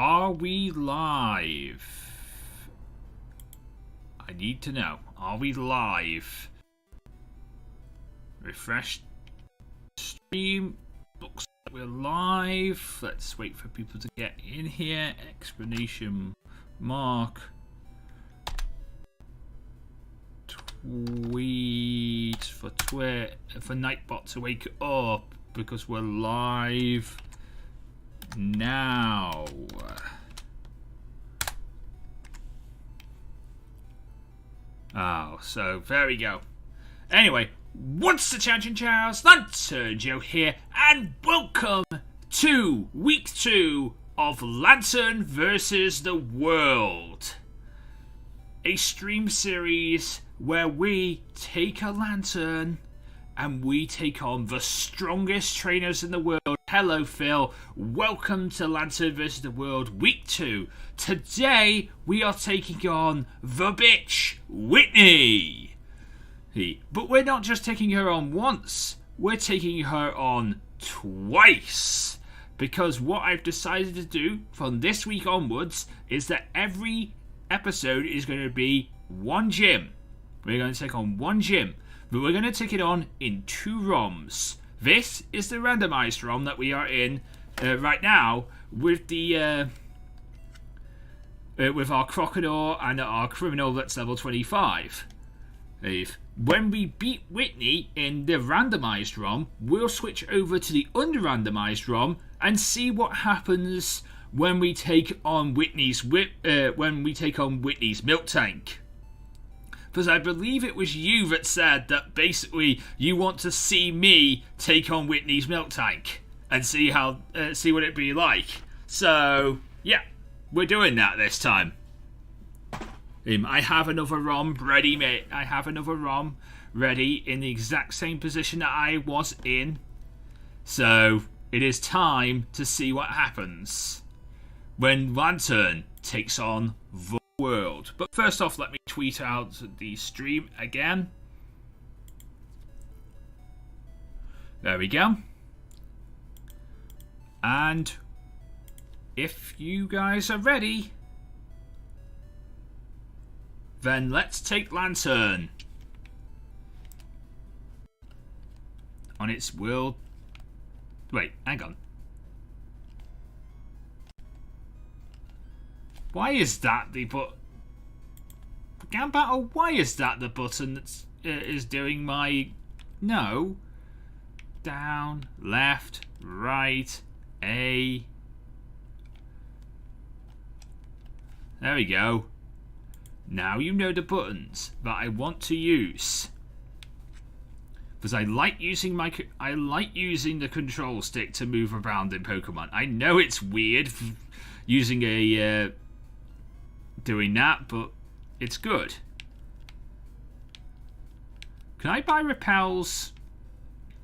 Are we live? I need to know. Are we live? Refresh stream. Looks like we're live. Let's wait for people to get in here. Explanation mark. Tweet for Nightbot to wake up because we're live now. Oh, so there we go. Anyway, what's the Chinchow? LanturnJoe here, and welcome to week 2 of Lanturn versus the World, a stream series where we take a lantern and we take on the strongest trainers in the world. Hello, Phil. Welcome to Lanturn vs. the World, Week 2. Today, we are taking on the bitch, Whitney. But we're not just taking her on once. We're taking her on twice. Because what I've decided to do from this week onwards is that every episode is going to be one gym. We're going to take on one gym. But we're going to take it on in 2 ROMs. This is the randomized ROM that we are in right now with the with our crocodile and our criminal that's level 25. When we beat Whitney in the randomized ROM, we'll switch over to the under-randomized ROM and see what happens when we take on Whitney's milk tank. Because I believe it was you that said that basically you want to see me take on Whitney's milk tank and see what it'd be like. So yeah, we're doing that this time. I have another ROM ready, mate. I have another ROM ready in the exact same position that I was in. So it is time to see what happens when Lanturn takes on the world. But first off, let me tweet out the stream again. There we go. And if you guys are ready, then let's take Lanturn on its world. Wait, hang on. Why is that the Game Battle? Why is that the button that is doing my... No. Down, left, right, A. There we go. Now you know the buttons that I want to use. Because I like using the control stick to move around in Pokemon. I know it's weird using a doing that, but it's good. Can I buy repels?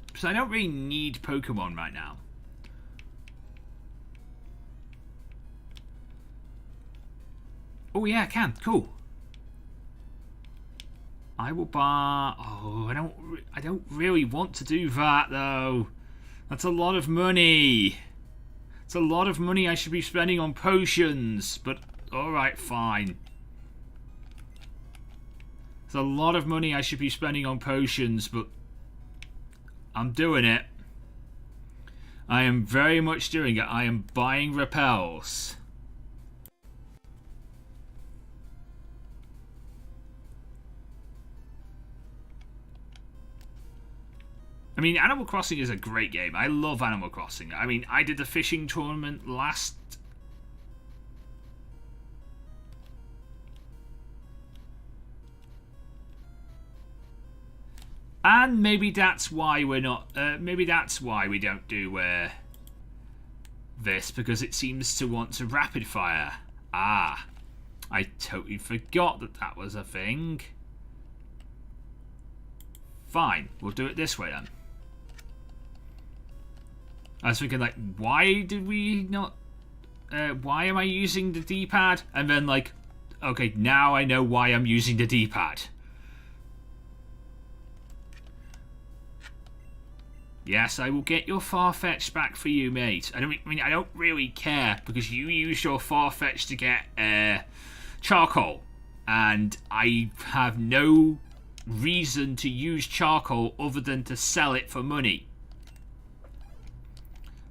Because I don't really need Pokemon right now. Oh yeah, I can. Cool. I will buy... Oh, I don't really want to do that though. That's a lot of money. It's a lot of money I should be spending on potions, but alright, fine. It's a lot of money I should be spending on potions, but I'm doing it. I am very much doing it. I am buying repels. I mean, Animal Crossing is a great game. I love Animal Crossing. I mean, I did the fishing tournament last... And maybe that's why we're not... maybe that's why we don't do this, because it seems to want to rapid fire. Ah, I totally forgot that that was a thing. Fine, we'll do it this way then. I was thinking, like, why did we not... why am I using the D-pad? And then, like, okay, now I know why I'm using the D-pad. Yes, I will get your Farfetch back for you, mate. I mean, I don't really care because you use your Farfetch to get charcoal, and I have no reason to use charcoal other than to sell it for money,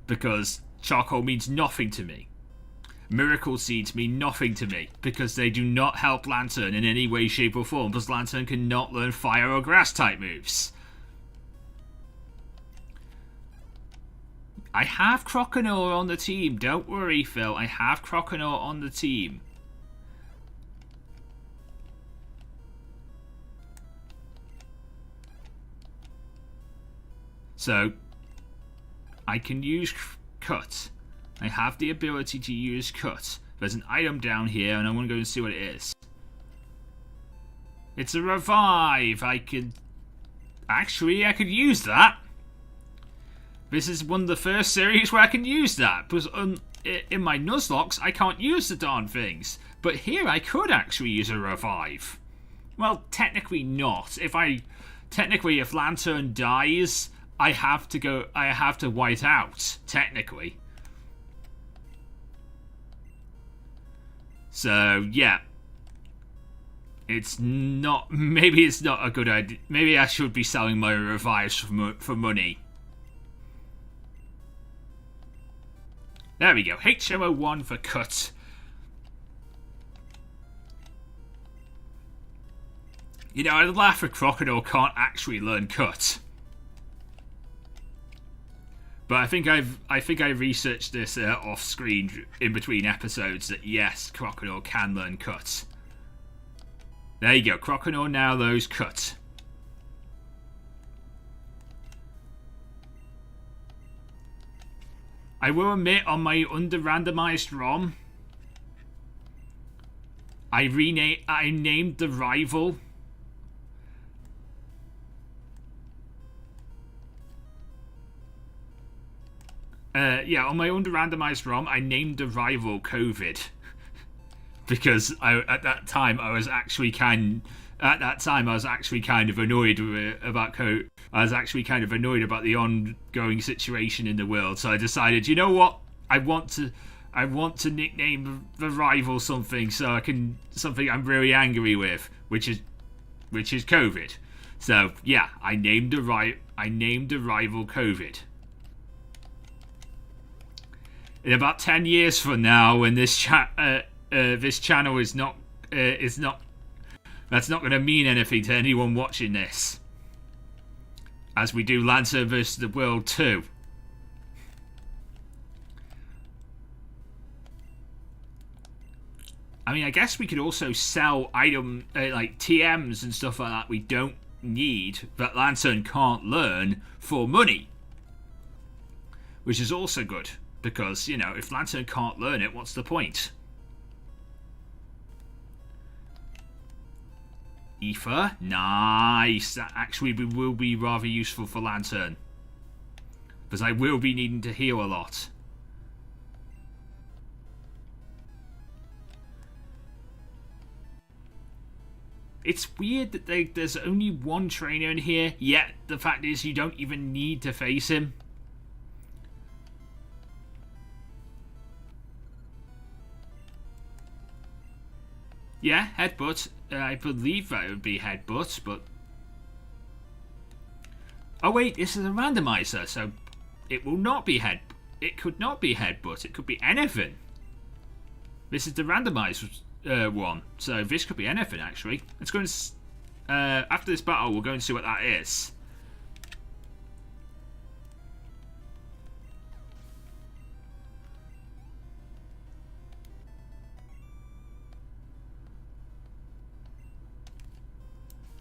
because charcoal means nothing to me. Miracle seeds mean nothing to me because they do not help Lanturn in any way, shape, or form, because Lanturn cannot learn fire or grass type moves. I have Croconaw on the team. Don't worry, Phil. I have Croconaw on the team. So, I can use Cut. I have the ability to use Cut. There's an item down here, and I want to go and see what it is. It's a Revive. I could... Actually, I could use that. This is one of the first series where I can use that, because in my Nuzlocke, I can't use the darn things. But here I could actually use a Revive. Well, technically not. Technically, if Lanturn dies, I have to white out, technically. So, yeah. Maybe it's not a good idea. Maybe I should be selling my Revives for money. There we go. HMO1 for Cut. You know, I'd laugh if Crocodile can't actually learn Cut. But I think I researched this off screen in between episodes that yes, Crocodile can learn Cut. There you go. Crocodile now knows Cut. I will admit, on my under randomized ROM, I named the rival. Yeah, on my under randomized ROM, I named the rival COVID because at that time I was actually kind of annoyed about I was actually kind of annoyed about the ongoing situation in the world, so I decided, you know what, I want to nickname the rival something something I'm really angry with, which is COVID. So yeah, I named the rival COVID. In about 10 years from now, when this channel is not that's not going to mean anything to anyone watching this, as we do Lanturn vs. the World 2. I mean, I guess we could also sell item like TMs and stuff like that we don't need, that Lanturn can't learn, for money, which is also good, because, you know, if Lanturn can't learn it, what's the point? Ether, nice. That actually will be rather useful for Lanturn, because I will be needing to heal a lot. It's weird that there's only one trainer in here, yet the fact is you don't even need to face him. Yeah, Headbutt. I believe that would be Headbutt, but... Oh wait, this is a randomizer, so it will not be It could not be Headbutt, it could be anything. This is the randomized one, so this could be anything, actually. Let's go and... after this battle, we'll go and see what that is.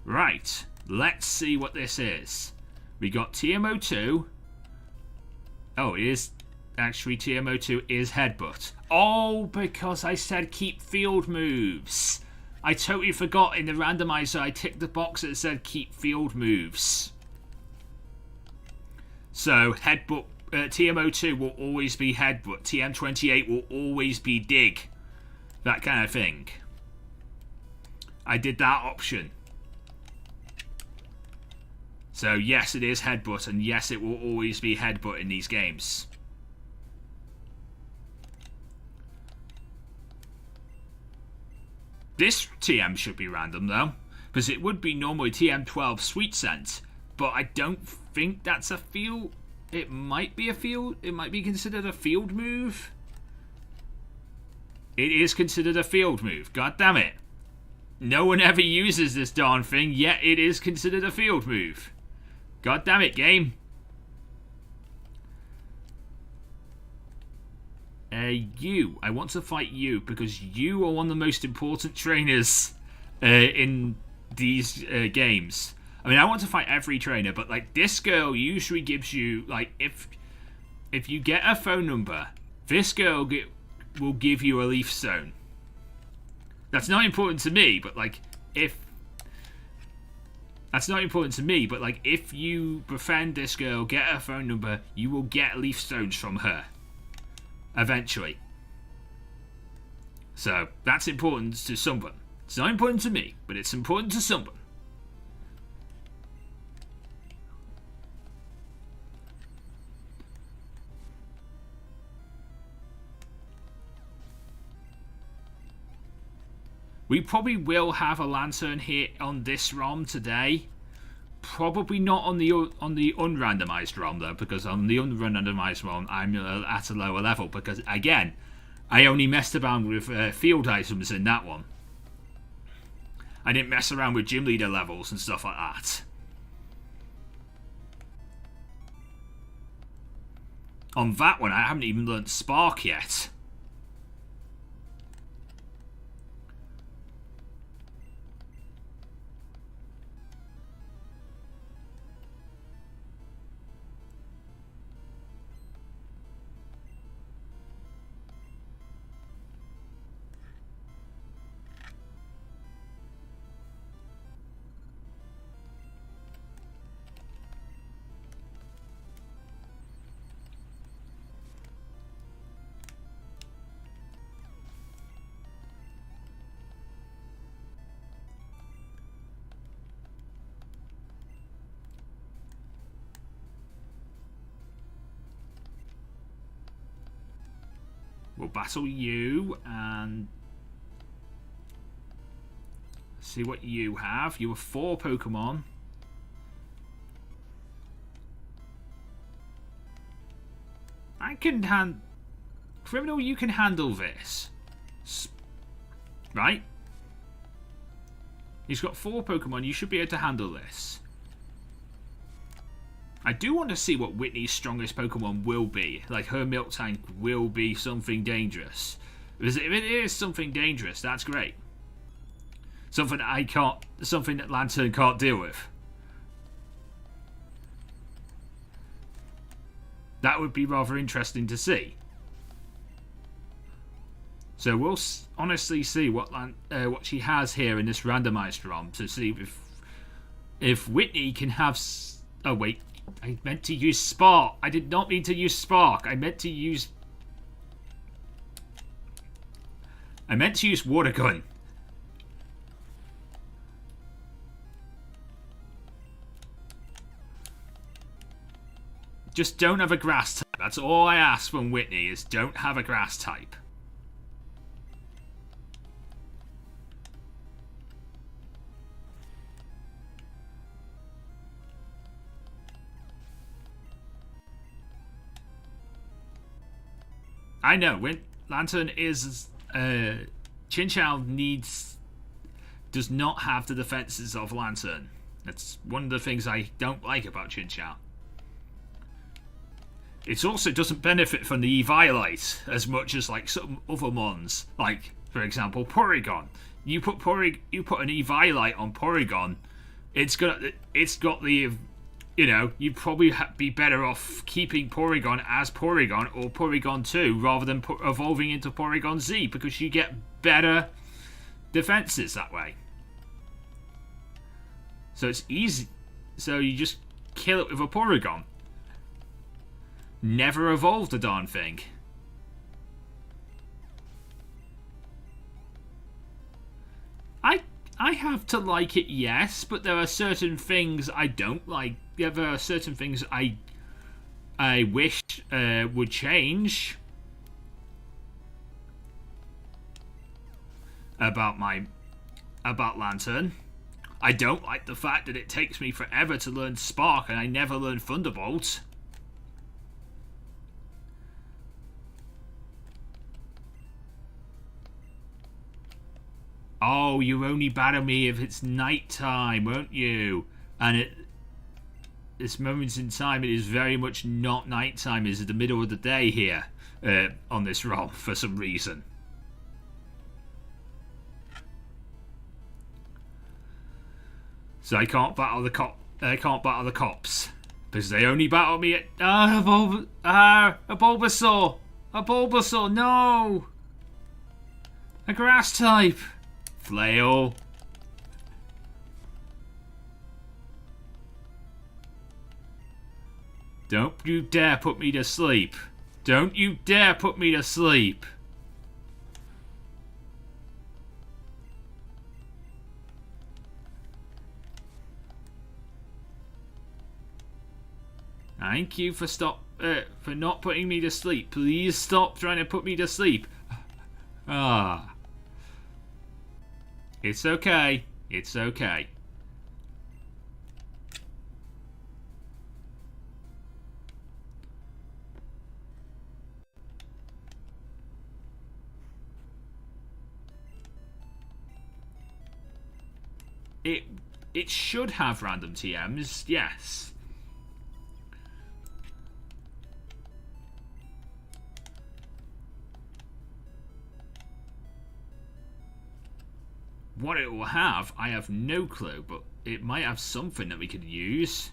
Right, let's see what this is. We got TMO2. Oh, it is actually TMO2 is Headbutt. Oh, because I said keep field moves. I totally forgot in the randomizer I ticked the box that said keep field moves. So Headbutt, TMO2 will always be Headbutt. TM28 will always be Dig. That kind of thing. I did that option. So yes, it is headbutt, and yes, it will always be headbutt in these games. This TM should be random though, because it would be normally TM12 Sweet Scent, but I don't think that's a field. It might be a field. It might be considered a field move. It is considered a field move. God damn it! No one ever uses this darn thing, yet it is considered a field move. God damn it, game. I want to fight you because you are one of the most important trainers in these games. I mean, I want to fight every trainer, but like this girl usually gives you like if you get a phone number, this girl will give you a leaf stone. That's not important to me, but like if you befriend this girl, get her phone number, you will get leaf stones from her. Eventually. So, that's important to someone. It's not important to me, but it's important to someone. We probably will have a Lanturn here on this ROM today. Probably not on the unrandomized ROM though, because on the unrandomized ROM I'm at a lower level because again, I only messed around with field items in that one. I didn't mess around with gym leader levels and stuff like that. On that one, I haven't even learnt Spark yet. We'll battle you and see what you have. You have 4 Pokemon. I can Criminal, you can handle this. Right? He's got 4 Pokemon. You should be able to handle this. I do want to see what Whitney's strongest Pokemon will be. Like, her Milk Tank will be something dangerous. Because if it is something dangerous, that's great. Something that Lanturn can't deal with. That would be rather interesting to see. So we'll honestly see what she has here in this randomized ROM to see if Whitney can have. Oh wait. I meant to use Spark. I did not mean to use Spark. I meant to use Water Gun. Just don't have a grass type. That's all I ask from Whitney is don't have a grass type. I know, when Lanturn is Chinchou does not have the defenses of Lanturn. That's one of the things I don't like about Chinchou. It also doesn't benefit from the Eviolite as much as like some other mons. Like, for example, Porygon. You put an Eviolite on Porygon, it's got the, you know, you'd probably be better off keeping Porygon as Porygon or Porygon 2 rather than evolving into Porygon Z because you get better defenses that way. So it's easy. So you just kill it with a Porygon. Never evolved the darn thing. I have to like it, yes, but there are certain things I don't like there are certain things I wish would change about Lanturn. I don't like the fact that it takes me forever to learn Spark and I never learn Thunderbolt. Oh, you only battle me if it's night time, won't you? And this moment in time, it is very much not night time. It's the middle of the day here on this ROM for some reason. So I can't battle the cops because they only battle me at a Bulbasaur, no, a grass type. Flail. Don't you dare put me to sleep. Don't you dare put me to sleep. Thank you for not putting me to sleep. Please stop trying to put me to sleep. Ah. It's okay. It's okay. It should have random TMs, yes. What it will have, I have no clue, but it might have something that we could use.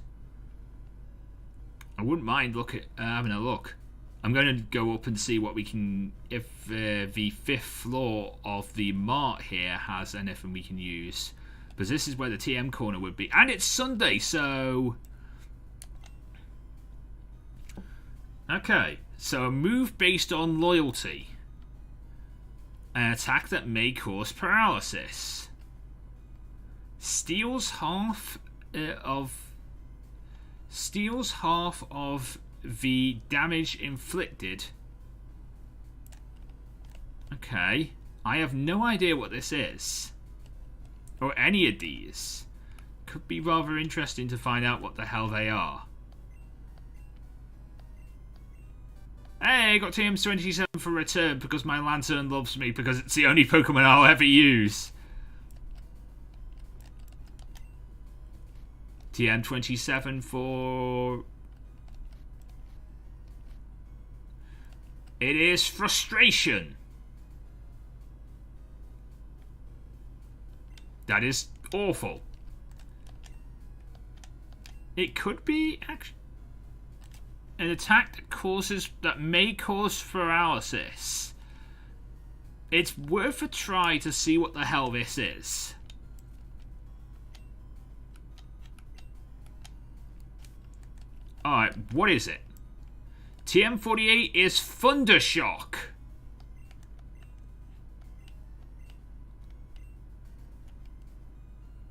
I wouldn't mind having a look. I'm going to go up and see what we can, if the 5th floor of the mart here has anything we can use. Because this is where the TM corner would be. And it's Sunday, so... Okay, so a move based on loyalty. An attack that may cause paralysis. Steals half of the damage inflicted. Okay. I have no idea what this is. Or any of these. Could be rather interesting to find out what the hell they are. Hey, I got TM27 for return because my Lanturn loves me because it's the only Pokemon I'll ever use. TM27 for... It is Frustration. That is awful. It could be actually an attack that may cause paralysis. It's worth a try to see what the hell this is. Alright, what is it? TM48 is Thundershock.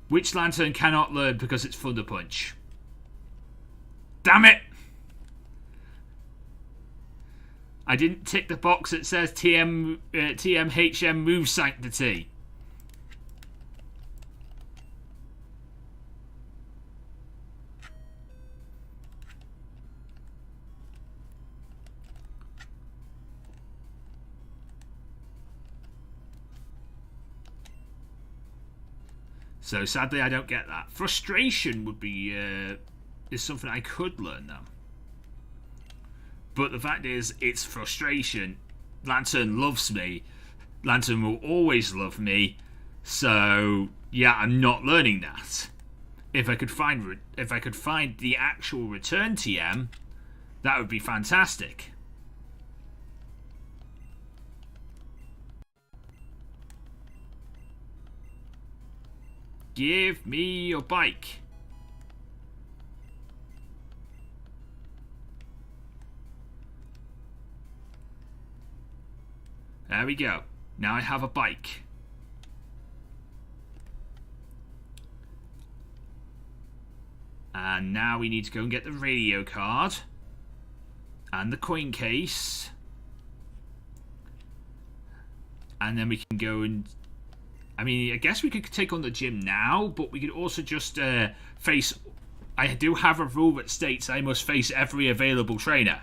Which Lanturn cannot learn because it's Thunder Punch. Damn it! I didn't tick the box that says TMHM Move Sanctity. So sadly I don't get that. Frustration would be is something I could learn though. But the fact is, it's Frustration. Lanturn loves me. Lanturn will always love me. So yeah, I'm not learning that. If I could find the actual return TM, that would be fantastic. Give me your bike. There we go. Now I have a bike. And now we need to go and get the radio card. And the coin case. And then we can go and... I mean, I guess we could take on the gym now, but we could also just face... I do have a rule that states I must face every available trainer.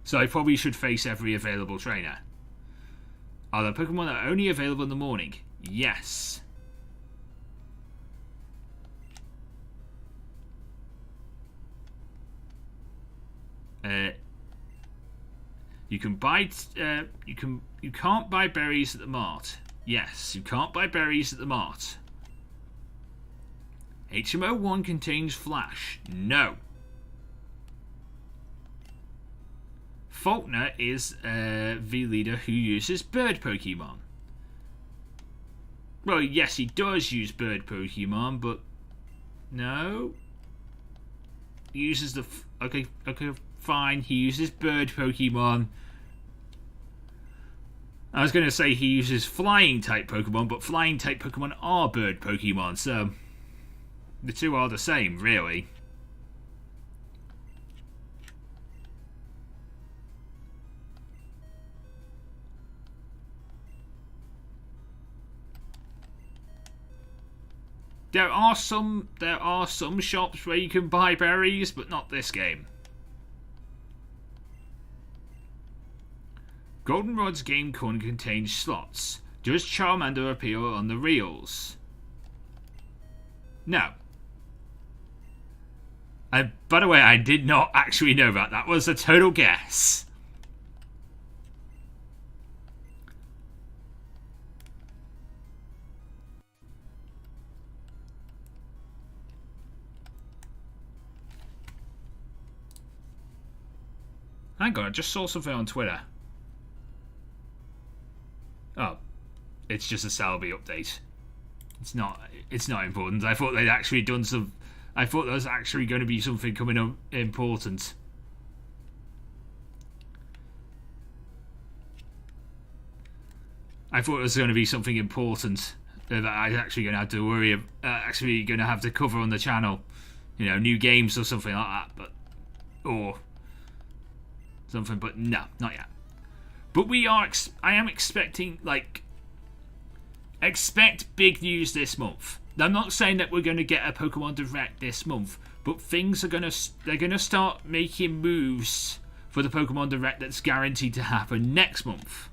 So I probably should face every available trainer. Are there Pokemon that are only available in the morning? Yes. You can buy. You can't buy berries at the mart. Yes, you can't buy berries at the mart. HMO1 contains Flash. No. Faulkner is the leader who uses bird Pokemon. Well, yes, he does use bird Pokemon, but no. He uses the okay, fine. He uses bird Pokemon. I was going to say he uses flying type Pokemon, but flying type Pokemon are bird Pokemon, so the two are the same, really. There are some shops where you can buy berries, but not this game. Goldenrod's game coin contains slots. Does Charmander appear on the reels? No. By the way, I did not actually know that. That was a total guess. Hang on, I just saw something on Twitter. Oh, it's just a Salby update. It's not important. I thought they'd actually done some. I thought there was actually going to be something coming up important. I thought there was going to be something important that I was actually going to have to worry. Actually, going to have to cover on the channel. You know, new games or something like that. But or something. But no, not yet. But we are. I am expecting expect big news this month. I'm not saying that we're going to get a Pokemon Direct this month, but things are they're going to start making moves for the Pokemon Direct that's guaranteed to happen next month.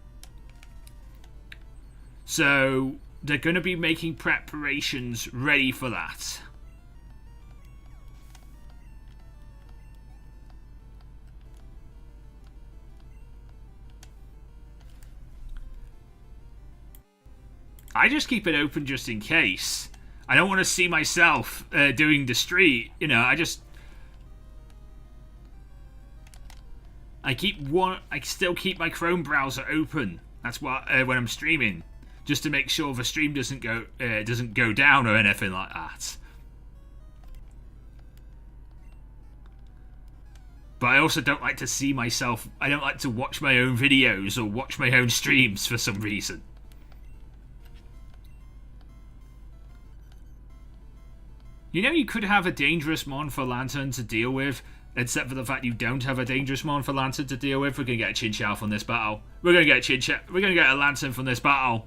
So they're going to be making preparations ready for that. I just keep it open just in case. I don't want to see myself doing the street. You know, I still keep my Chrome browser open. That's what when I'm streaming, just to make sure the stream doesn't go down or anything like that. But I also don't like to see myself. I don't like to watch my own videos or watch my own streams for some reason. You know, you could have a dangerous mon for Lanturn to deal with, except for the fact you don't have a dangerous mon for Lanturn to deal with. We're going to get a Chinchou from this battle. We're going to get a Chinchou. We're going to get a Lanturn from this battle.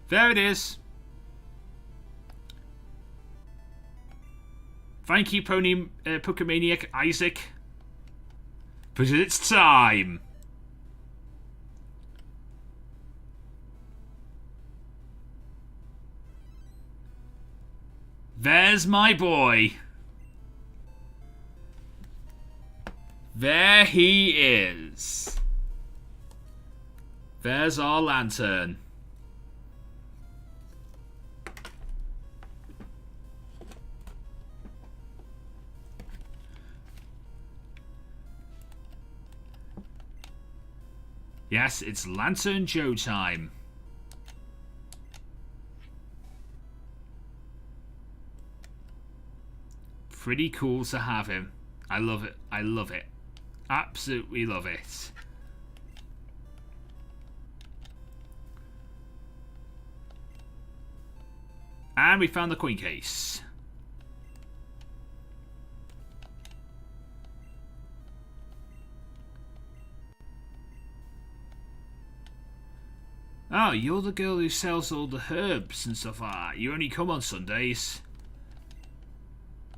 There it is. Thank you, Pokemaniac Isaac. But it's time. There's my boy. There he is. There's our Lanturn. Yes, it's LanturnJoe time. Pretty cool to have him. I love it. I love it. Absolutely love it. And we found the coin case. Oh, you're the girl who sells all the herbs and stuff like that. You only come on Sundays.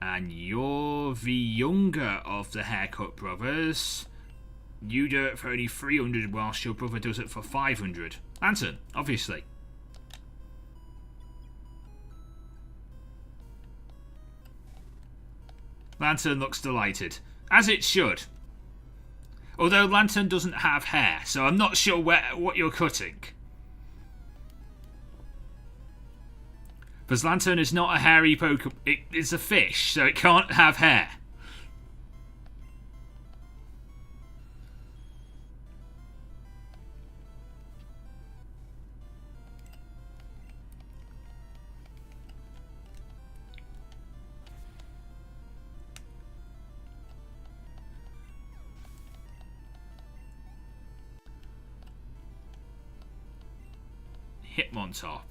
And you're the younger of the haircut brothers. You do it for only 300 whilst your brother does it for 500. Lanturn, obviously. Lanturn looks delighted. As it should. Although Lanturn doesn't have hair, so I'm not sure what you're cutting. Because Lanturn is not a hairy Pokemon. It's a fish, so it can't have hair. Hitmontop.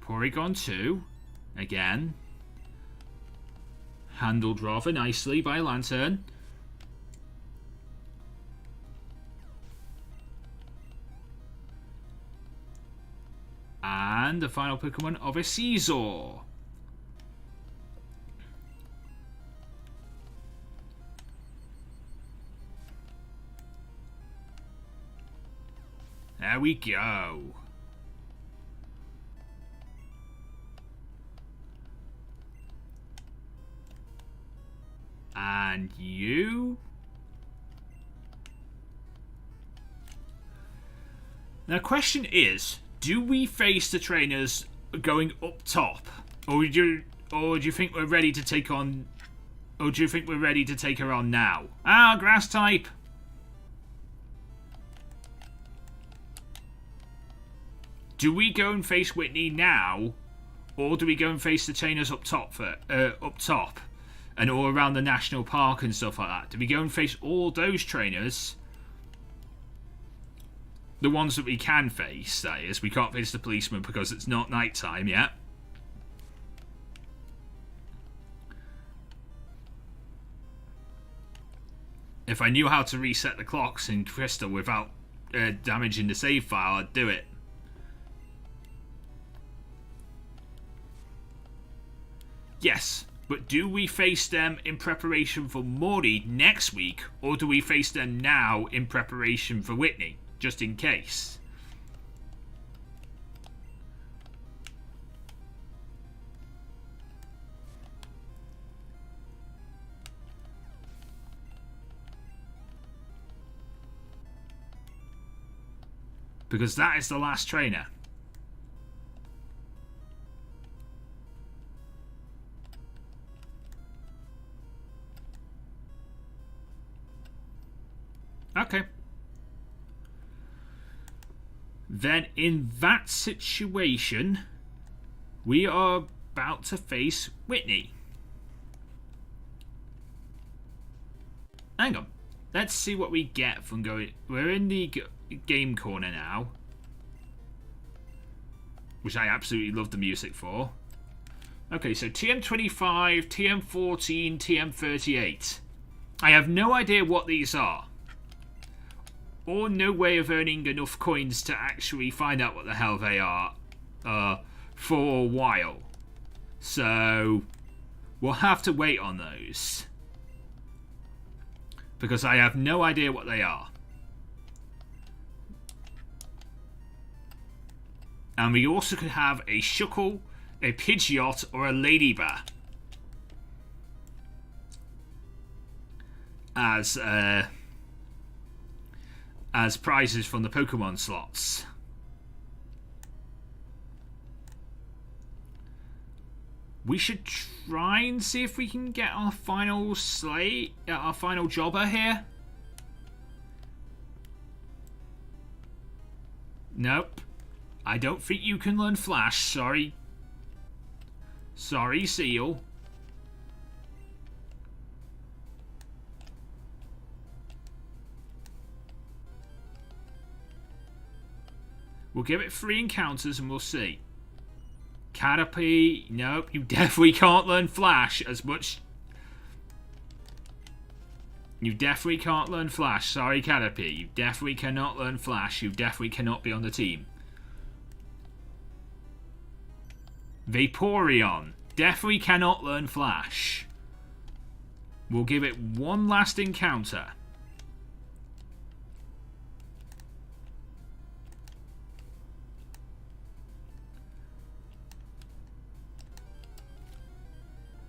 Porygon 2, again. Handled rather nicely by Lanturn. And the final Pokemon of a Caesar. There we go. And you? Now, question is, do we face the trainers going up top, or do you think we're ready to take on, or do you think we're ready to take her on now? Ah, grass type. Do we go and face Whitney now, or do we go and face the trainers up top and all around the national park and stuff like that? Do we go and face all those trainers? The ones that we can face, that is. We can't face the policeman because it's not night time yet. If I knew how to reset the clocks in Crystal without damaging the save file, I'd do it. Yes, but do we face them in preparation for Morty next week, or do we face them now in preparation for Whitney, just in case? Because that is the last trainer. Okay. Then in that situation, we are about to face Whitney. Hang on. Let's see what we get from going... We're in the game corner now, which I absolutely love the music for. Okay, so TM25, TM14, TM38. I have no idea what these are, or no way of earning enough coins to actually find out what the hell they are for a while. So we'll have to wait on those, because I have no idea what they are. And we also could have a Shuckle, a Pidgeot, or a Ladybird as prizes from the Pokemon slots. We should try and see if we can get our final slate, our final jobber here. Nope. I don't think you can learn Flash. Sorry. Sorry, Seal. We'll give it 3 encounters and we'll see. Caterpie, nope, you definitely can't learn Flash as much. You definitely can't learn Flash. Sorry, Caterpie. You definitely cannot learn Flash. You definitely cannot be on the team. Vaporeon. Definitely cannot learn Flash. We'll give it 1 last encounter.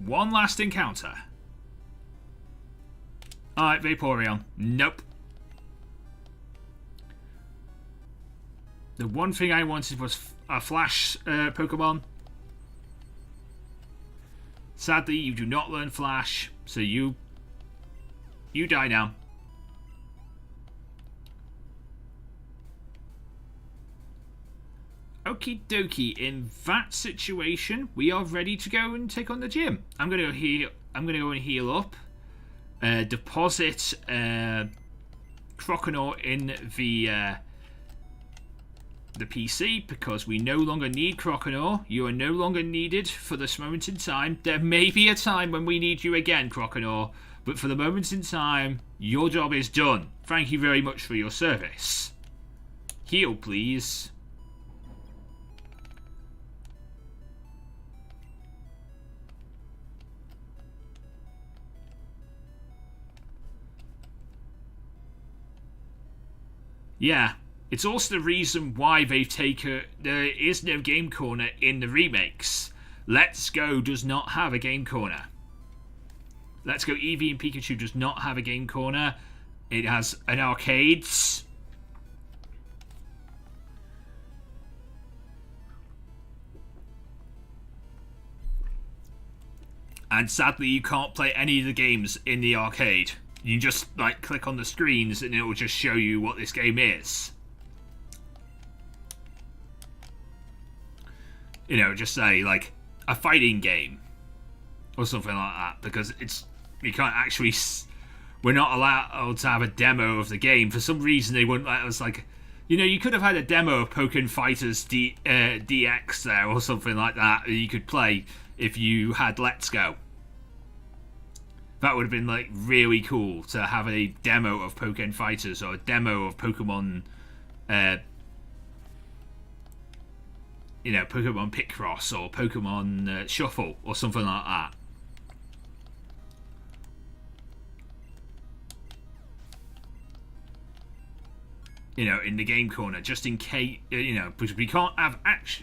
One last encounter. Alright, Vaporeon. Nope. The one thing I wanted was a Flash Pokemon. Sadly, you do not learn Flash, so you die now. Okie dokie. In that situation, we are ready to go and take on the gym. I'm gonna go heal. I'm gonna go and heal up. Deposit Croconaw in the PC because we no longer need Croconaw. You are no longer needed for this moment in time. There may be a time when we need you again, Croconaw, but for the moment in time, your job is done. Thank you very much for your service. Heal, please. Yeah, it's also the reason why they've taken... There is no game corner in the remakes. Let's Go does not have a game corner. Let's Go Eevee and Pikachu does not have a game corner. It has an arcades. And sadly, you can't play any of the games in the arcade. You just like click on the screens and it will just show you what this game is. You know, just say like a fighting game or something like that, because we can't actually. We're not allowed to have a demo of the game. For some reason, they wouldn't let us. Like, you know, you could have had a demo of Pokémon Fighters DX there or something like that you could play if you had Let's Go. That would have been like really cool to have a demo of Pokémon Fighters or a demo of Pokemon, Pokemon Picross or Pokemon Shuffle or something like that. You know, in the game corner, just in case, because we can't have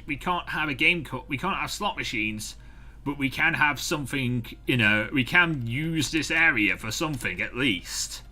we can't have slot machines. But we can have something, we can use this area for something at least.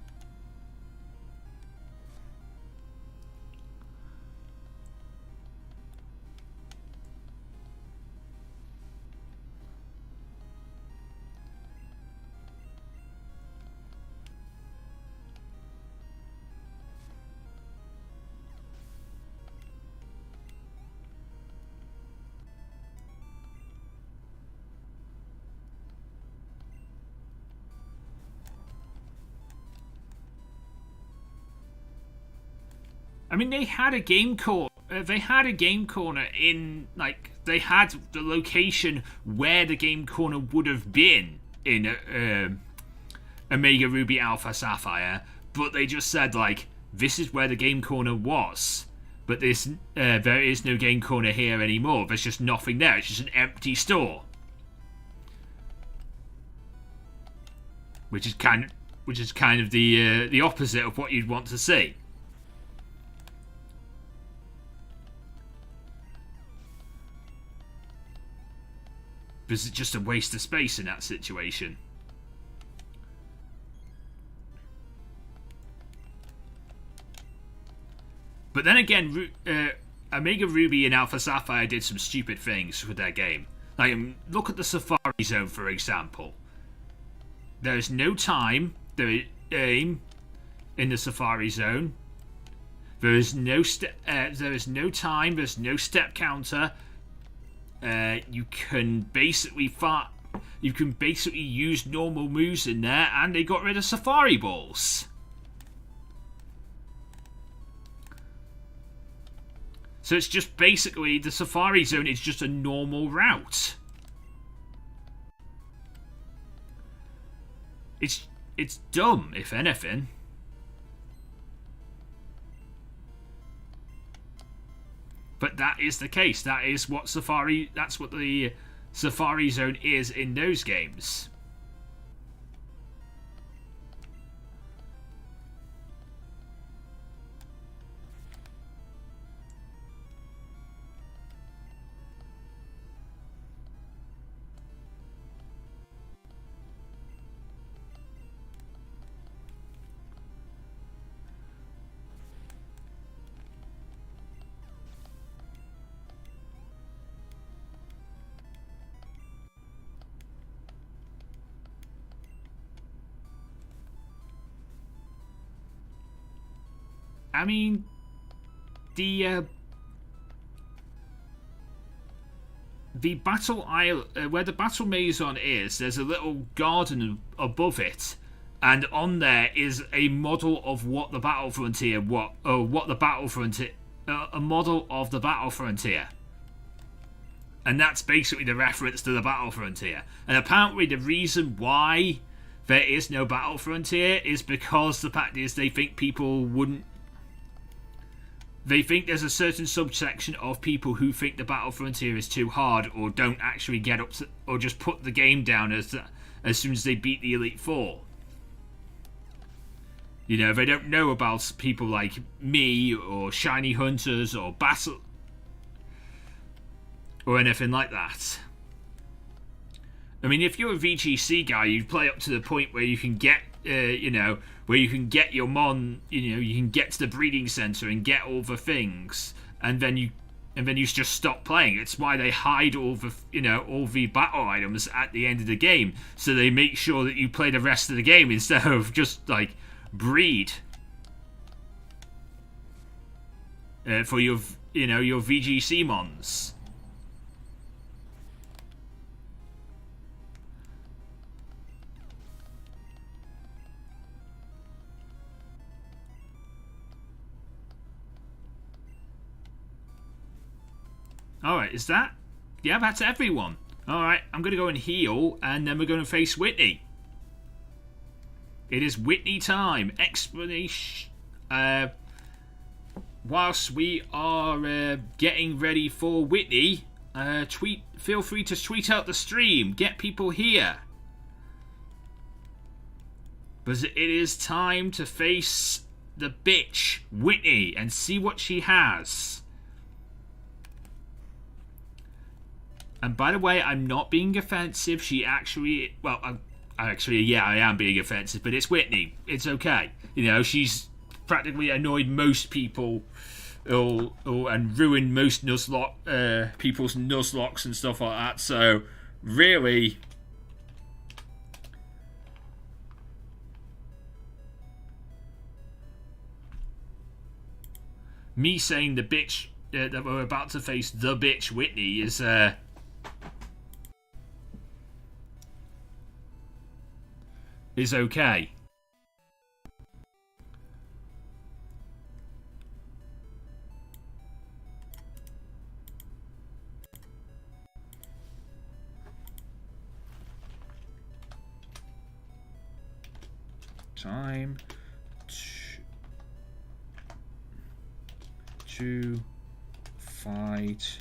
I mean, they had a game corner. They had a game corner in, like, they had the location where the game corner would have been in Omega Ruby Alpha Sapphire, but they just said, like, this is where the game corner was. But there is no game corner here anymore. There's just nothing there. It's just an empty store. Which is kind of the opposite of what you'd want to see. Because it's just a waste of space in that situation. But then again, Omega Ruby and Alpha Sapphire did some stupid things with their game. Like, look at the Safari Zone, for example. There is no time in the Safari Zone. There is no there is no time. There's no step counter. You can basically use normal moves in there, and they got rid of Safari Balls. So it's just basically the Safari Zone is just a normal route. It's dumb, if anything. But that is the case. That's what the Safari Zone is in those games. I mean, the battle isle where the battle maison is, there's a little garden above it, and on there is a model of what the battle frontier, a model of the battle frontier, and that's basically the reference to the battle frontier. And apparently, the reason why there is no battle frontier is because the fact is they think people wouldn't. They think there's a certain subsection of people who think the battle frontier is too hard, or don't actually get up to, or just put the game down as soon as they beat the Elite Four. You know, they don't know about people like me or Shiny Hunters or Battle or anything like that. I mean, if you're a VGC guy, you play up to the point where you can get, where you can get your mon, you can get to the breeding center and get all the things, and then you just stop playing. It's why they hide all the battle items at the end of the game, so they make sure that you play the rest of the game instead of just like breed for your VGC mons. Alright, is that? Yeah, that's everyone. Alright, I'm going to go and heal, and then we're going to face Whitney. It is Whitney time. Explanation. Whilst we are getting ready for Whitney, feel free to tweet out the stream. Get people here. But it is time to face the bitch, Whitney, and see what she has. And by the way, I'm not being offensive. She actually, well, yeah, I am being offensive, but it's Whitney. It's okay. She's practically annoyed most people, and ruined most people's Nuzlocks and stuff like that. So, really, me saying the bitch that we're about to face the bitch Whitney is okay. Time to fight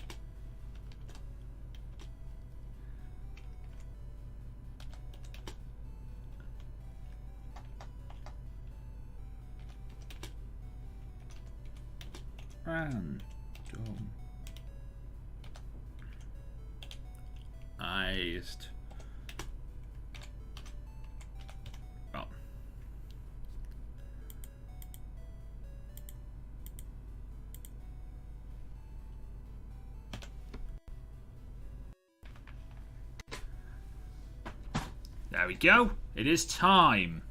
randomized. Oh. There we go. It is time.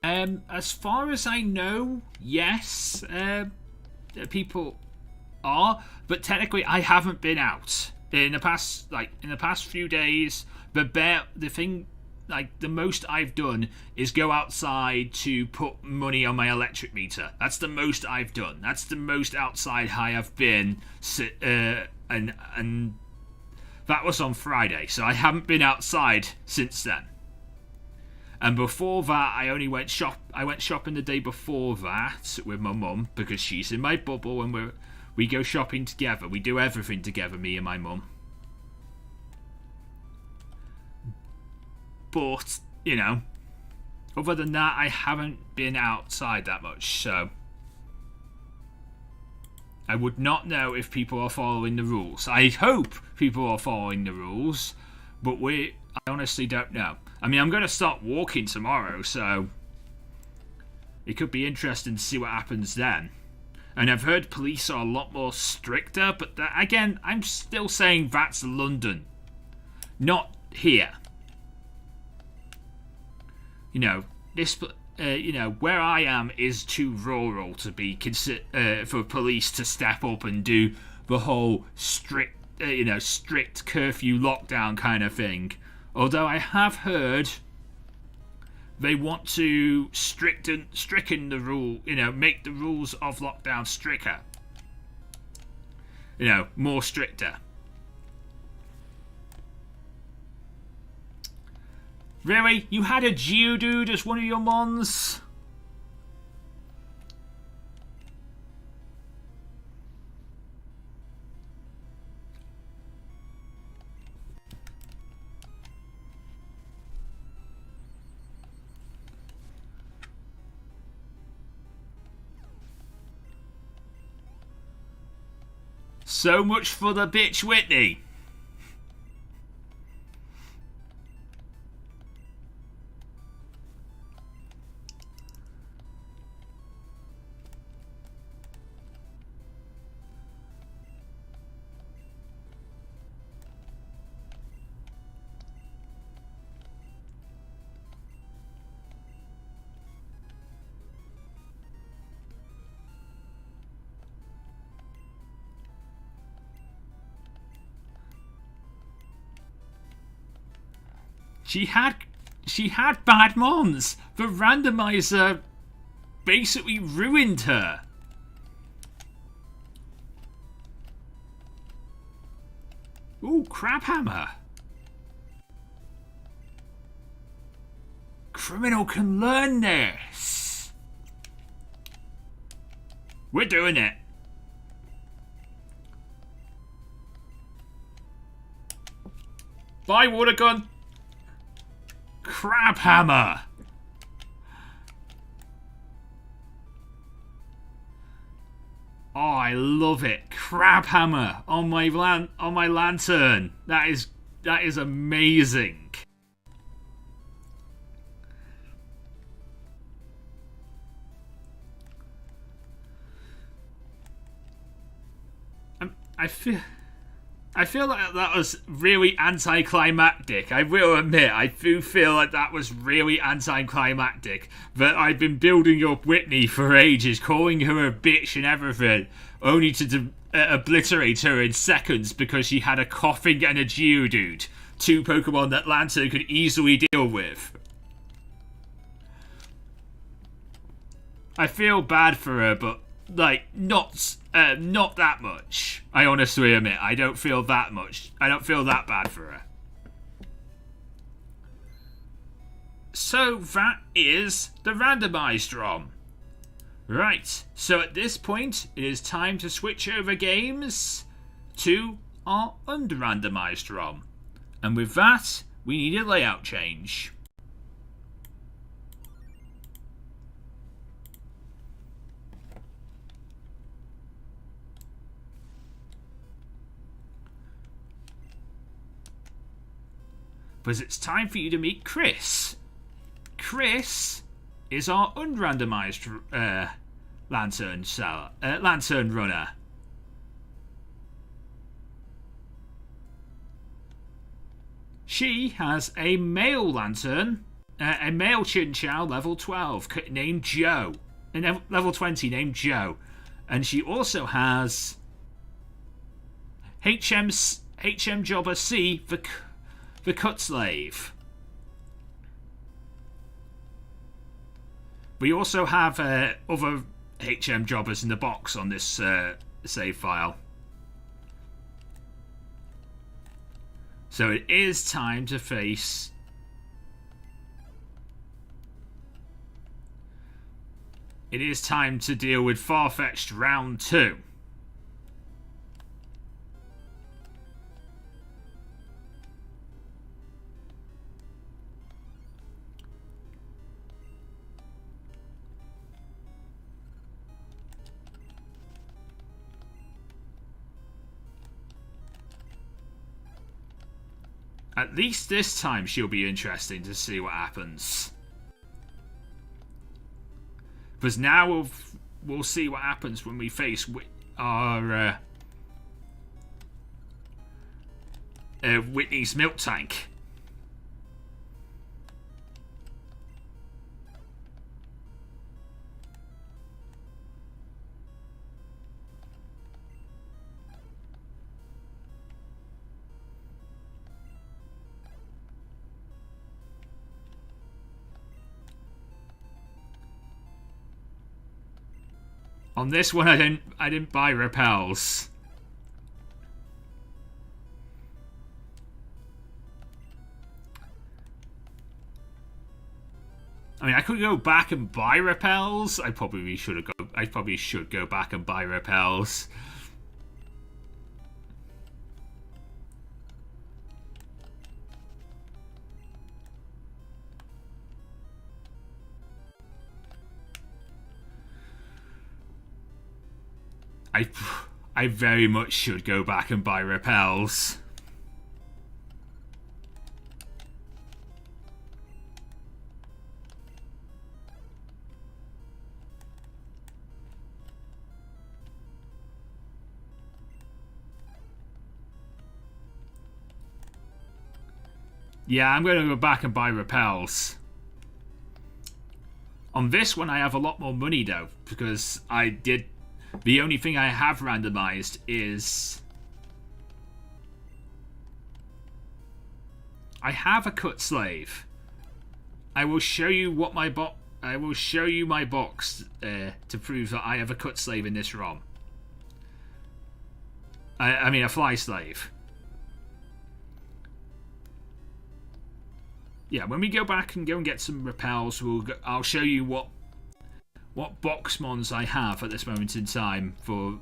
As far as I know, yes, people are, but technically I haven't been out in the past few days. The thing, like the most I've done is go outside to put money on my electric meter. That's the most I've done. That's the most outside I have been, and that was on Friday, so I haven't been outside since then. And before that, I went shopping the day before that with my mum because she's in my bubble and we go shopping together. We do everything together, me and my mum. But, you know, other than that, I haven't been outside that much, so I would not know if people are following the rules. I hope people are following the rules, but I honestly don't know. I mean, I'm going to start walking tomorrow, so it could be interesting to see what happens then. And I've heard police are a lot more stricter, but again, I'm still saying that's London, not here. You know, where I am is too rural to be for police to step up and do the whole strict curfew lockdown kind of thing. Although I have heard they want to stricken the rule, make the rules of lockdown stricter. More stricter. Really? You had a Geodude as one of your mons? So much for the bitch Whitney. She had bad mons. The randomizer basically ruined her. Ooh, Crabhammer. Criminal can learn this. We're doing it. Bye, water gun. Crabhammer. Oh, I love it. Crabhammer on my Lanturn. That is amazing. I feel like that was really anticlimactic. I will admit, I do feel like that was really anticlimactic. That I've been building up Whitney for ages, calling her a bitch and everything, only to obliterate her in seconds because she had a coughing and a Geodude. Two Pokemon that Lanturn could easily deal with. I feel bad for her, but not that much. I honestly admit, I don't feel that much. I don't feel that bad for her. So that is the randomized ROM. Right, so at this point, it is time to switch over games to our under-randomized ROM. And with that, we need a layout change. Because it's time for you to meet Chris. Chris is our unrandomized Lanturn runner. She has a male Lanturn a male Chinchow, level 12, named Joe. And level 20, named Joe. And she also has HM Jobber C, the Cut Slave. We also have other HM Jobbers in the box on this save file. So it is time to face... It is time to deal with Farfetch'd round 2. At least this time she'll be interesting to see what happens. Because now we'll see what happens when we face our Whitney's milk tank. On this one, I didn't buy repels. I mean, I could go back and buy repels. I probably should go back and buy repels. I very much should go back and buy repels. Yeah, I'm going to go back and buy repels. On this one, I have a lot more money though, because the only thing I have randomized is... I have a cut slave. I will show you what my I will show you my box to prove that I have a cut slave in this ROM. I mean a fly slave. Yeah, when we go back and go and get some repels, I'll show you what Boxmons I have at this moment in time for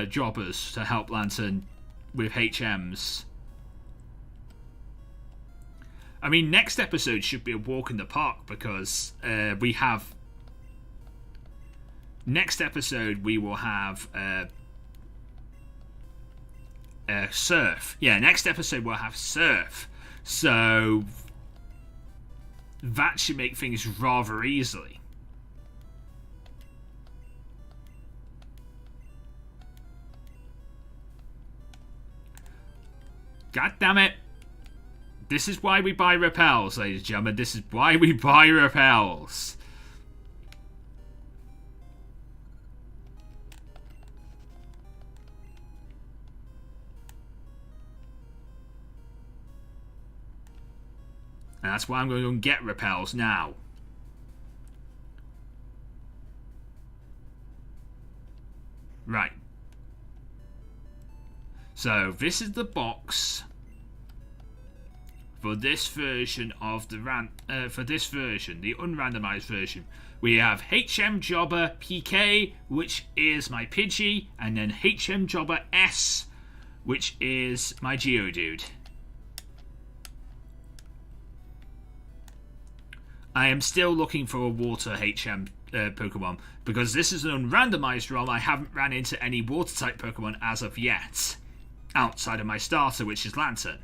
jobbers to help Lanturn with HMs. I mean, next episode should be a walk in the park because we have... Next episode we will have Surf. Yeah, next episode we'll have Surf. So that should make things rather easily. God damn it. This is why we buy repels, ladies and gentlemen. This is why we buy repels. And that's why I'm going to go and get repels now. Right. So this is the box for this version of the the unrandomized version. We have HM Jobber PK, which is my Pidgey, and then HM Jobber S, which is my Geodude. I am still looking for a water HM Pokemon, because this is an unrandomized ROM. I haven't ran into any water type Pokemon as of yet, outside of my starter, which is Lanturn.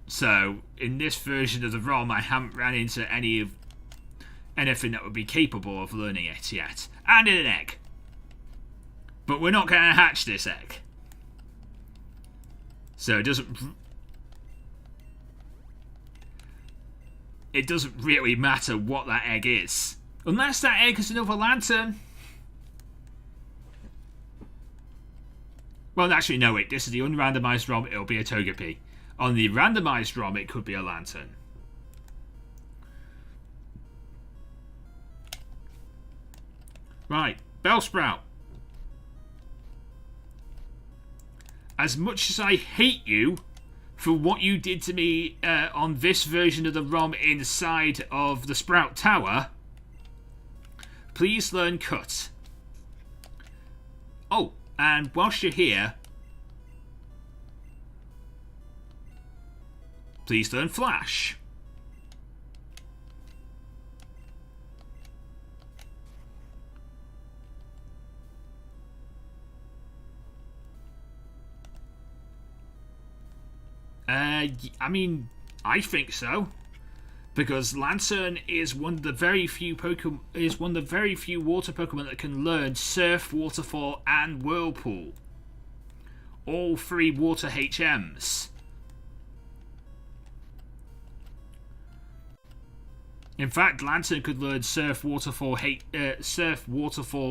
So, in this version of the ROM, I haven't ran into anything that would be capable of learning it yet. And in an egg. But we're not going to hatch this egg. So it doesn't really matter what that egg is. Unless that egg is another Lanturn. Well, actually, no, wait. This is the unrandomized ROM. It'll be a Togepi. On the randomized ROM, it could be a Lanturn. Right. Bellsprout. As much as I hate you for what you did to me on this version of the ROM inside of the Sprout Tower, please learn Cut. Oh, and whilst you're here, please learn Flash. I mean, I think so, because Lanturn is one of the very few water Pokemon that can learn Surf, Waterfall, and Whirlpool. All 3 water HMs. In fact, Lanturn could learn Surf, Waterfall,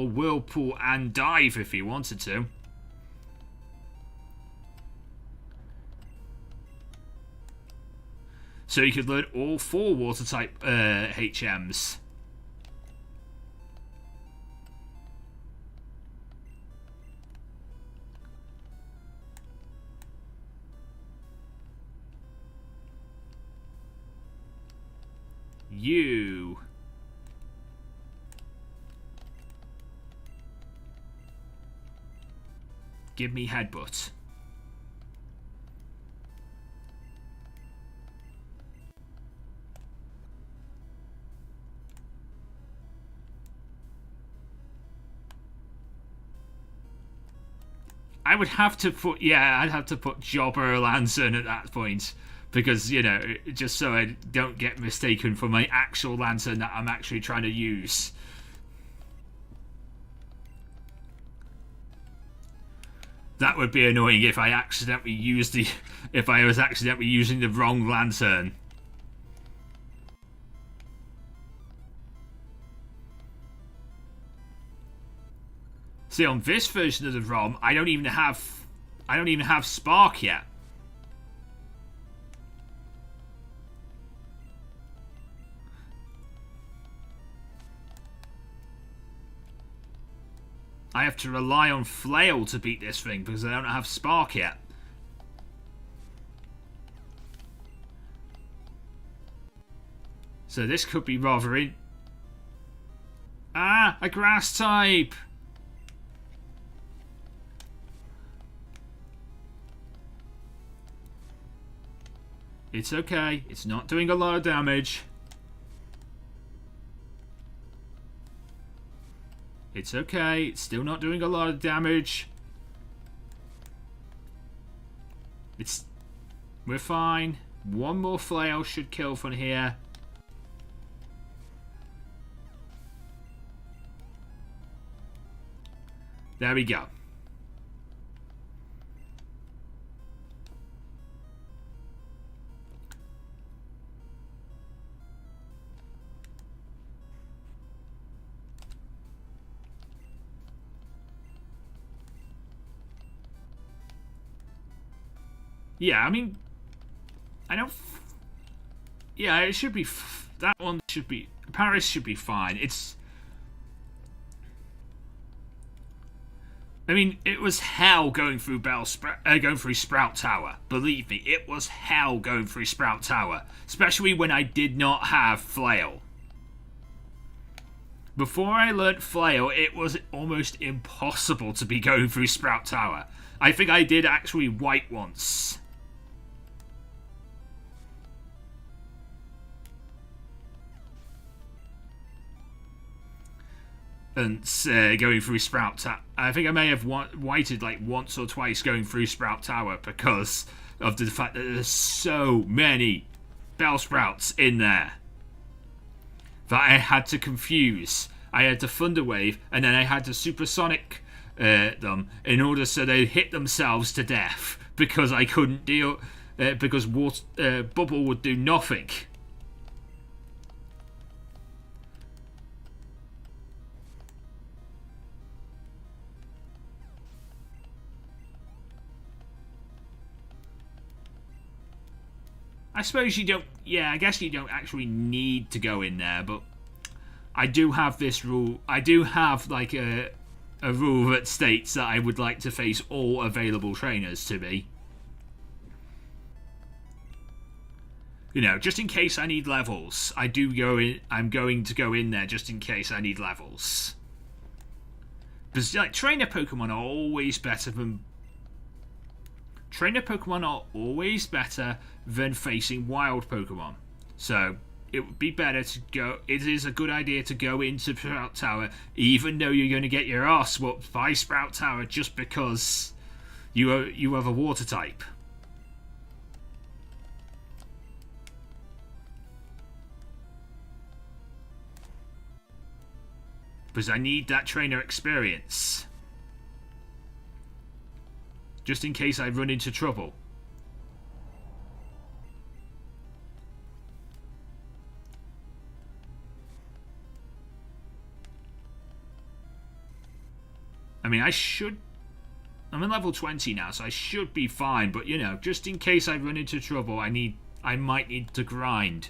Whirlpool, and Dive if he wanted to. So you could learn all 4 water type HMs. You. Give me Headbutt. I would have to put, I'd have to put Jobber Lanturn at that point. Because, you know, just so I don't get mistaken for my actual Lanturn that I'm actually trying to use. That would be annoying if I accidentally used if I was accidentally using the wrong Lanturn. See, on this version of the ROM, I don't even have Spark yet. I have to rely on Flail to beat this thing because I don't have Spark yet. So this could be rather a grass type! It's okay, it's not doing a lot of damage. It's okay, it's still not doing a lot of damage. We're fine. One more Flail should kill from here. There we go. Yeah, I mean, I don't. Yeah, it should be. That one should be. Paris should be fine. I mean, it was hell going through Sprout Tower. Believe me, it was hell going through Sprout Tower, especially when I did not have Flail. Before I learnt Flail, it was almost impossible to be going through Sprout Tower. I think I did actually White once. And going through Sprout Tower. I think I may have whited like once or twice going through Sprout Tower because of the fact that there's so many Bellsprouts in there that I had to confuse. I had to Thunder Wave, and then I had to Supersonic them in order so they hit themselves to death because I couldn't deal because Bubble would do nothing. I suppose you don't. Yeah, I guess you don't actually need to go in there, but I do have this rule. I do have like a rule that states that I would like to face all available trainers to me. You know, just in case I need levels, I do go in. I'm going to go in there just in case I need levels. Because like trainer Pokemon are always better than. Trainer Pokemon are always better than facing wild Pokemon. So it would be better to go. It is a good idea to go into Sprout Tower, even though you're going to get your ass whooped by Sprout Tower just because you have a water type. Because I need that trainer experience. Just in case I run into trouble. I mean, I'm in level 20 now, so I should be fine. But, you know, just in case I run into trouble, I might need to grind.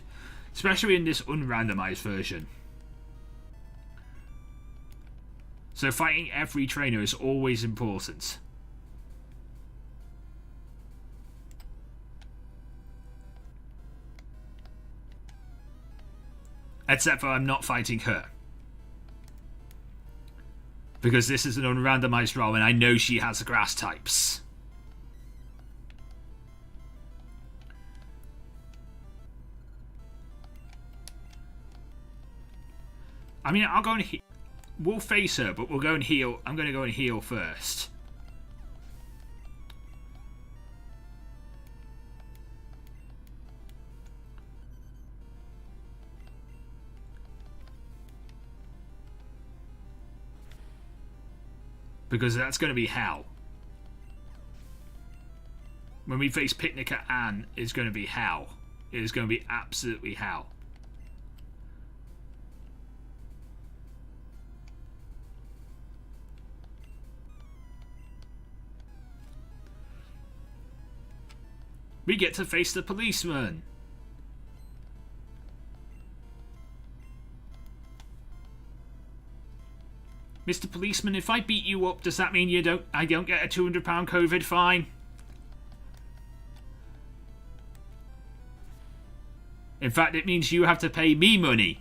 Especially in this unrandomized version. So fighting every trainer is always important. Except for I'm not fighting her. Because this is an unrandomized role and I know she has grass types. I mean, I'll go and we'll face her, but we'll go and heal. I'm going to go and heal first. Because that's going to be hell. When we face Picnic at Anne, it's going to be hell. It is going to be absolutely hell. We get to face the policeman. Mr. Policeman, if I beat you up, does that mean I don't get a £200 COVID fine? In fact, it means you have to pay me money.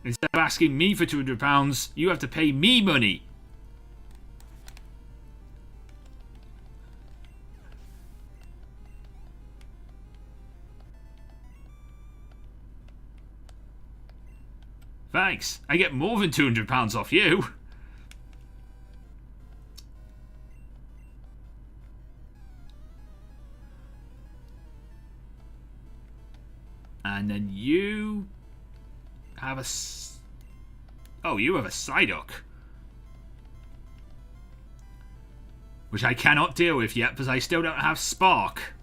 Instead of asking me for £200, you have to pay me money. Thanks. I get more than £200 off you. And then you have a... Oh, you have a Psyduck. Which I cannot deal with yet because I still don't have Spark.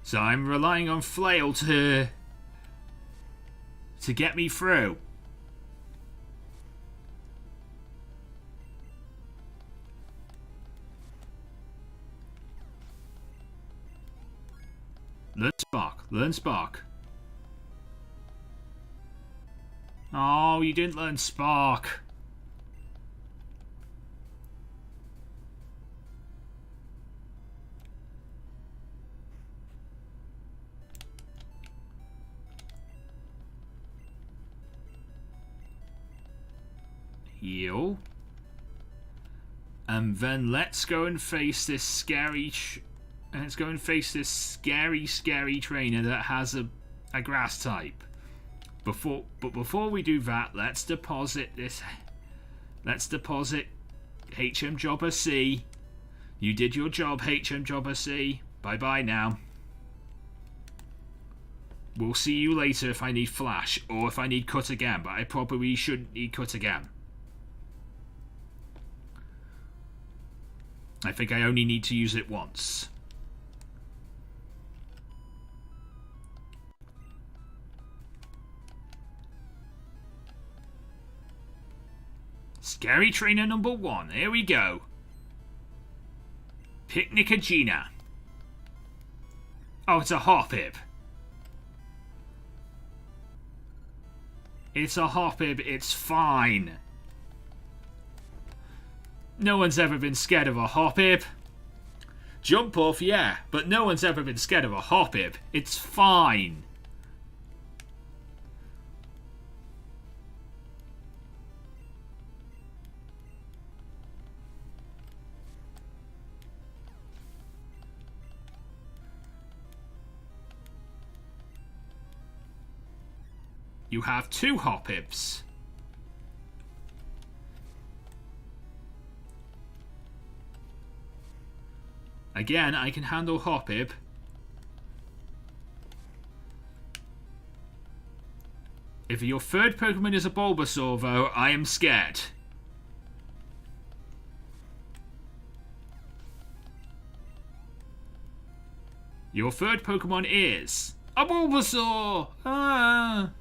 So I'm relying on Flail to get me through. Learn Spark. Learn Spark. Oh, you didn't learn Spark. Heal. And then let's go and face this scary... let's go and face this scary trainer that has a grass type. But before we do that, let's deposit this. Let's deposit HM Jobber C. You did your job, HM Jobber C. Bye bye now. We'll see you later if I need flash or if I need cut again, but I probably shouldn't need cut again. I think I only need to use it once. Scary trainer number 1. Here we go. Picnicagina. Oh, it's a Hoppip. It's a Hoppip. It's fine. No one's ever been scared of a Hoppip. Jump off, yeah, but no one's ever been scared of a Hoppip. It's fine. You have 2 Hoppips. Again, I can handle Hoppip. If your third Pokemon is a Bulbasaur, though, I am scared. Your third Pokemon is a Bulbasaur! Ah!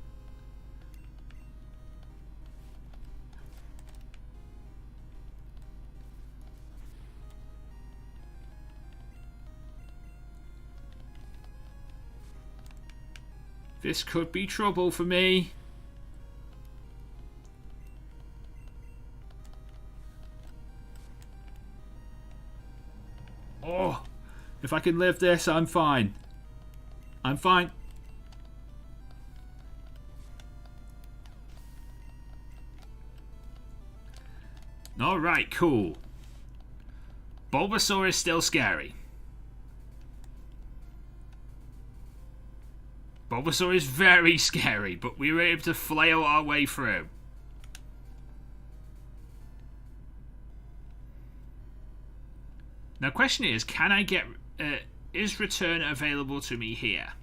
This could be trouble for me. Oh, if I can live this, I'm fine. I'm fine. Alright, cool. Bulbasaur is still scary. Bulbasaur is very scary, but we were able to flail our way through. Now, question is, can I get... is return available to me here?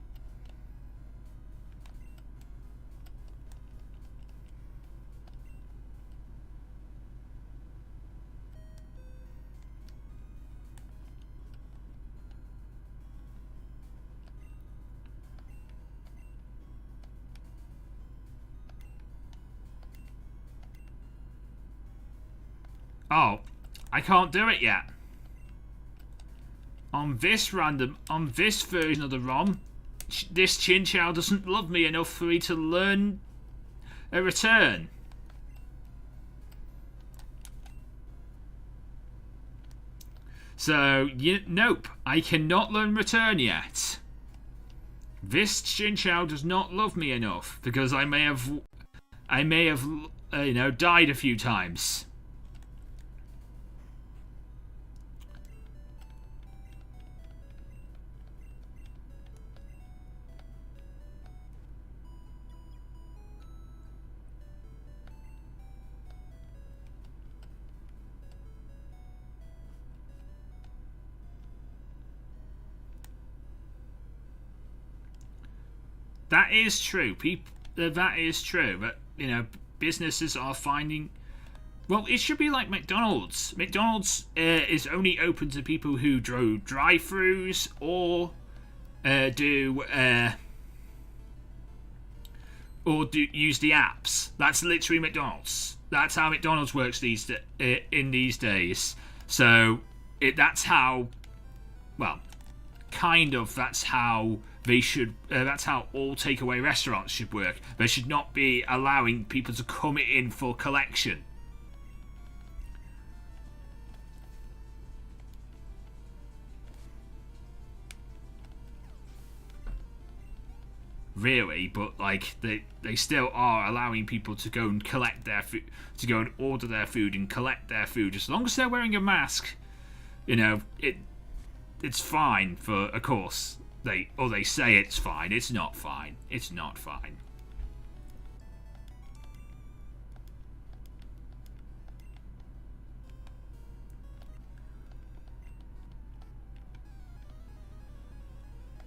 Oh, I can't do it yet. On this version of the ROM, this Chinchou doesn't love me enough for me to learn a return. So, nope, I cannot learn return yet. This Chinchou does not love me enough because I may have, died a few times. That is true. That is true. But, businesses are finding... Well, it should be like McDonald's. McDonald's is only open to people who do drive-thrus or do use the apps. That's literally McDonald's. That's how McDonald's works in these days. So that's how... Well, kind of. That's how... that's how all takeaway restaurants should work. They should not be allowing people to come in for collection. Really, but like they still are allowing people to go and collect their food, to go and order their food and collect their food, as long as they're wearing a mask. It's fine for, of course. They say it's fine. It's not fine. It's not fine.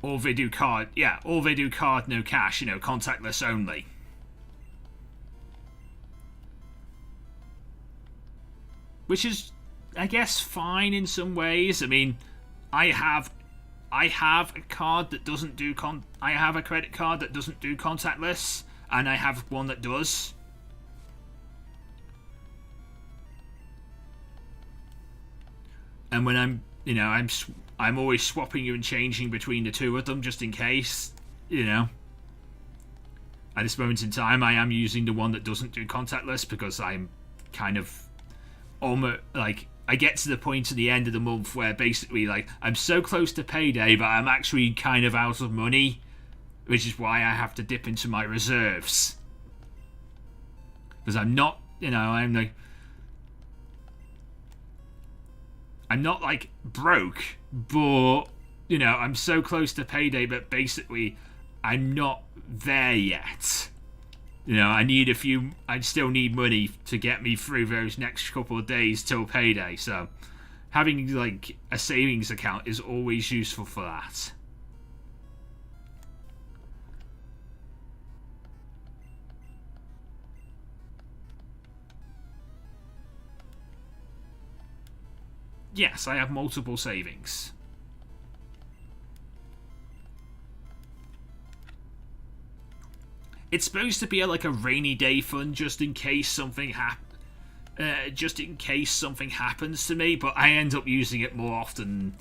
Or they do card, yeah, or they do card, no cash, contactless only. Which is, I guess, fine in some ways. I mean, I have a card that doesn't do I have a credit card that doesn't do contactless, and I have one that does. And when I'm always swapping and changing between the two of them just in case, At this moment in time, I am using the one that doesn't do contactless because I'm kind of almost like I get to the point at the end of the month where basically like I'm so close to payday, but I'm actually kind of out of money, which is why I have to dip into my reserves because I'm not, I'm not like broke, but I'm so close to payday, but basically I'm not there yet. I still need money to get me through those next couple of days till payday, so having like a savings account is always useful for that. Yes, I have multiple savings. It's supposed to be like a rainy day fund, just in case something happens to me. But I end up using it more often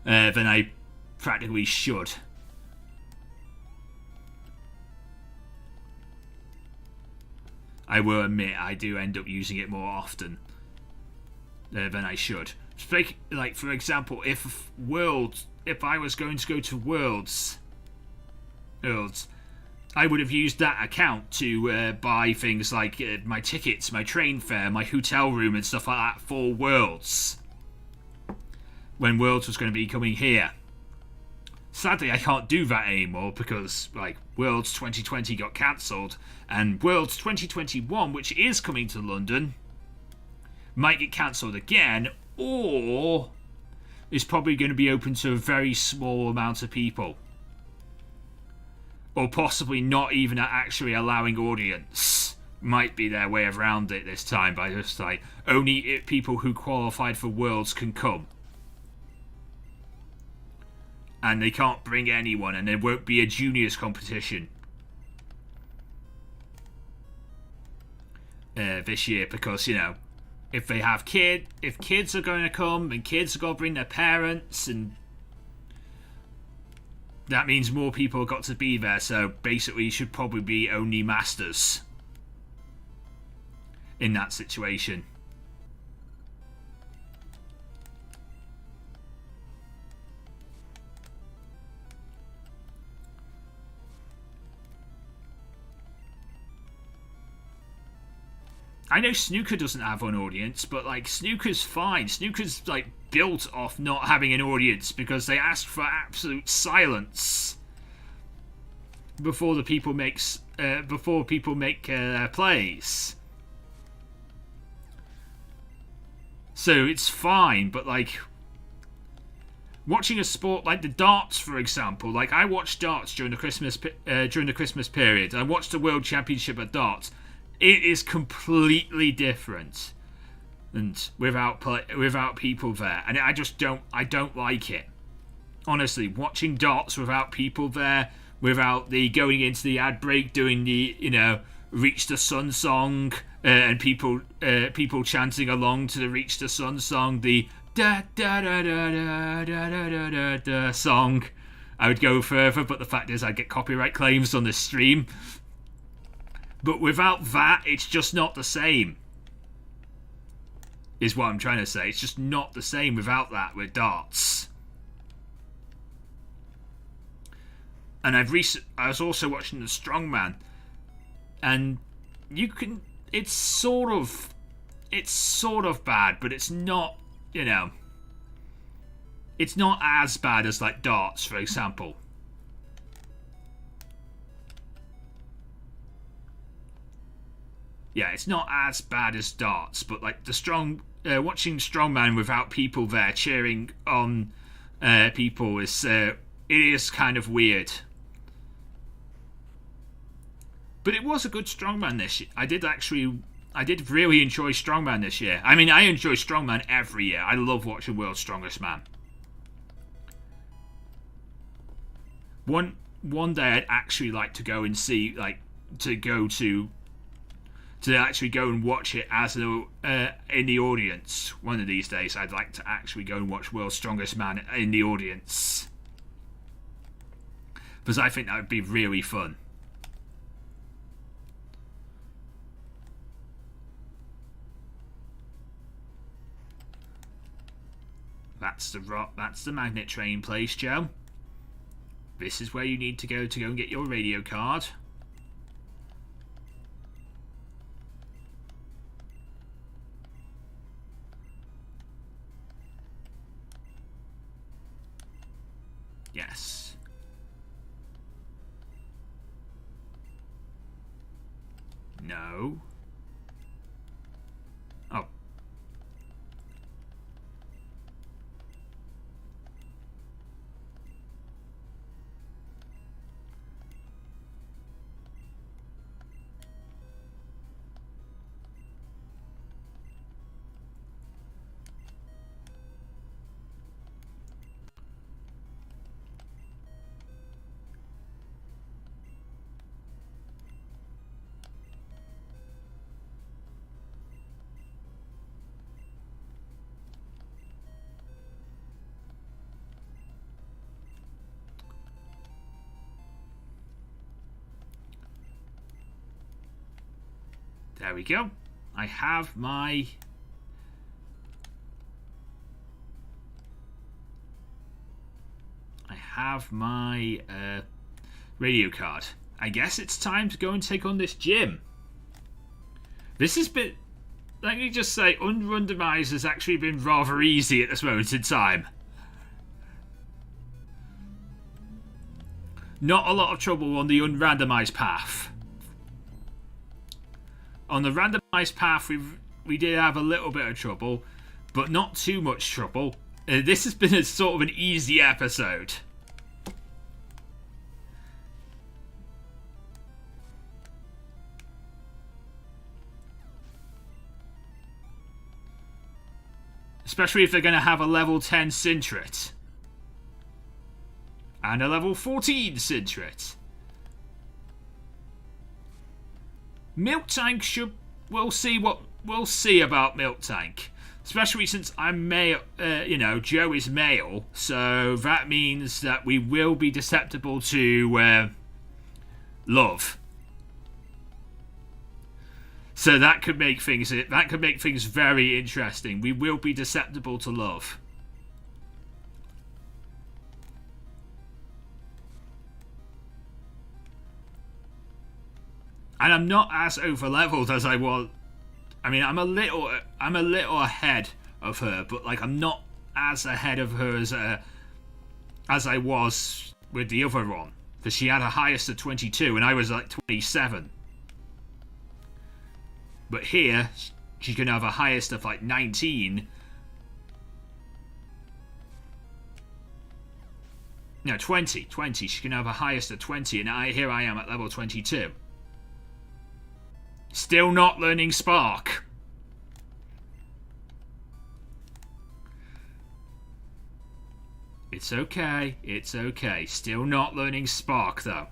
than I practically should. I will admit I do end up using it more often than I should. Like for example, if I was going to go to Worlds, I would have used that account to buy things like my tickets, my train fare, my hotel room and stuff like that for Worlds. When Worlds was going to be coming here. Sadly, I can't do that anymore because like Worlds 2020 got cancelled, and Worlds 2021, which is coming to London, might get cancelled again, or is probably going to be open to a very small amount of people. Or possibly not even actually allowing audience. Might be their way around it this time by just like only people who qualified for Worlds can come. And they can't bring anyone, and there won't be a juniors competition this year because, if they have if kids are going to come and kids are going to bring their parents, and that means more people have got to be there, so basically it should probably be only masters in that situation. I know snooker doesn't have an audience, but like snooker's fine. Snooker's like built off not having an audience because they ask for absolute silence before the people make plays. So it's fine, but like watching a sport like the darts, for example, like I watched darts during the Christmas period. I watched the World Championship at darts. It is completely different, and without people there, and I don't like it. Honestly, watching darts without people there, without the going into the ad break, doing the Reach the Sun song, and people chanting along to the Reach the Sun song, the da da da da da da da da da song. I would go further, but the fact is I'd get copyright claims on this stream. But without that, it's just not the same. Is what I'm trying to say. It's just not the same without that with darts. And I was also watching the Strongman, and it's sort of bad, but it's not, it's not as bad as like darts, for example. Yeah, it's not as bad as darts, but like watching Strongman without people there cheering on people is it is kind of weird. But it was a good strongman this year. I did really enjoy strongman this year. I mean, I enjoy strongman every year. I love watching World's Strongest Man. One day I'd actually like to go and see, like, to actually go and watch it as in the audience. One of these days I'd like to actually go and watch World's Strongest Man in the audience. Because I think that would be really fun. That's the magnet train place, Joe. This is where you need to go and get your radio card. Yes. No. Oh. There we go. I have my radio card. I guess it's time to go and take on this gym. This has been, let me just say, unrandomized has actually been rather easy at this moment in time. Not a lot of trouble on the unrandomized path. On the randomized path, we did have a little bit of trouble, but not too much trouble. This has been a sort of an easy episode. Especially if they're going to have a level 10 Sintret. And a level 14 Sintret. Milk Tank we'll see about Milk Tank, especially since I'm male. Joe is male, so that means that we will be susceptible to love. So that could make things very interesting. We will be susceptible to love. And I'm not as over-leveled as I was. I mean, I'm a little ahead of her, but like I'm not as ahead of her as I was with the other one, because she had a highest of 22 and I was like 27. But here, she can have a highest of like 19. No, 20. She can have a highest of 20, and here I am at level 22. Still not learning Spark. It's okay. Still not learning Spark, though.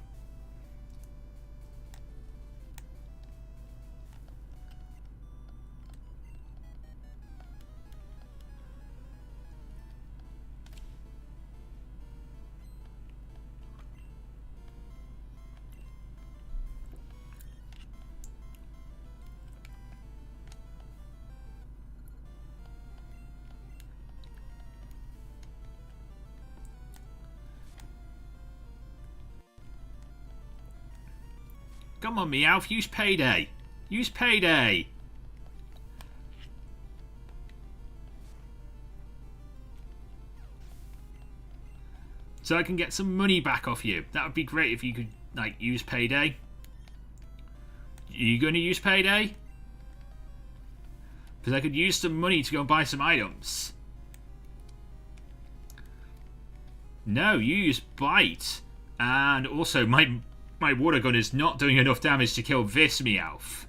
Come on, Meowth, use Payday. Use Payday. So I can get some money back off you. That would be great if you could, like, use Payday. Are you going to use Payday? Because I could use some money to go and buy some items. No, you use bite. And also, my water gun is not doing enough damage to kill this Meowth.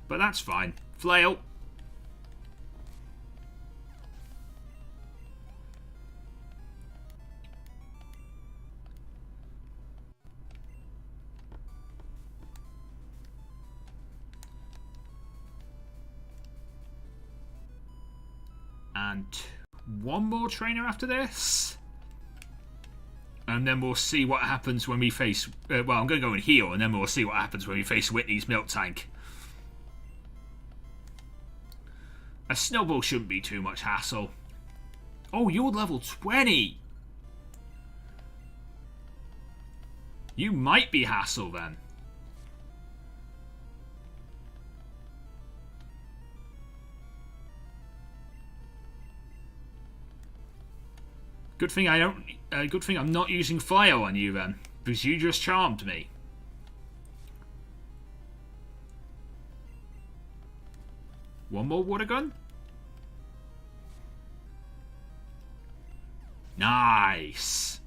But that's fine. Flail. And one more trainer after this. And then we'll see what happens when we face... well, I'm going to go and heal, and then we'll see what happens when we face Whitney's milk tank. A snowball shouldn't be too much hassle. Oh, you're level 20! You might be hassle then. Good thing I don't. Good thing I'm not using fire on you then, because you just charmed me. One more water gun. Nice.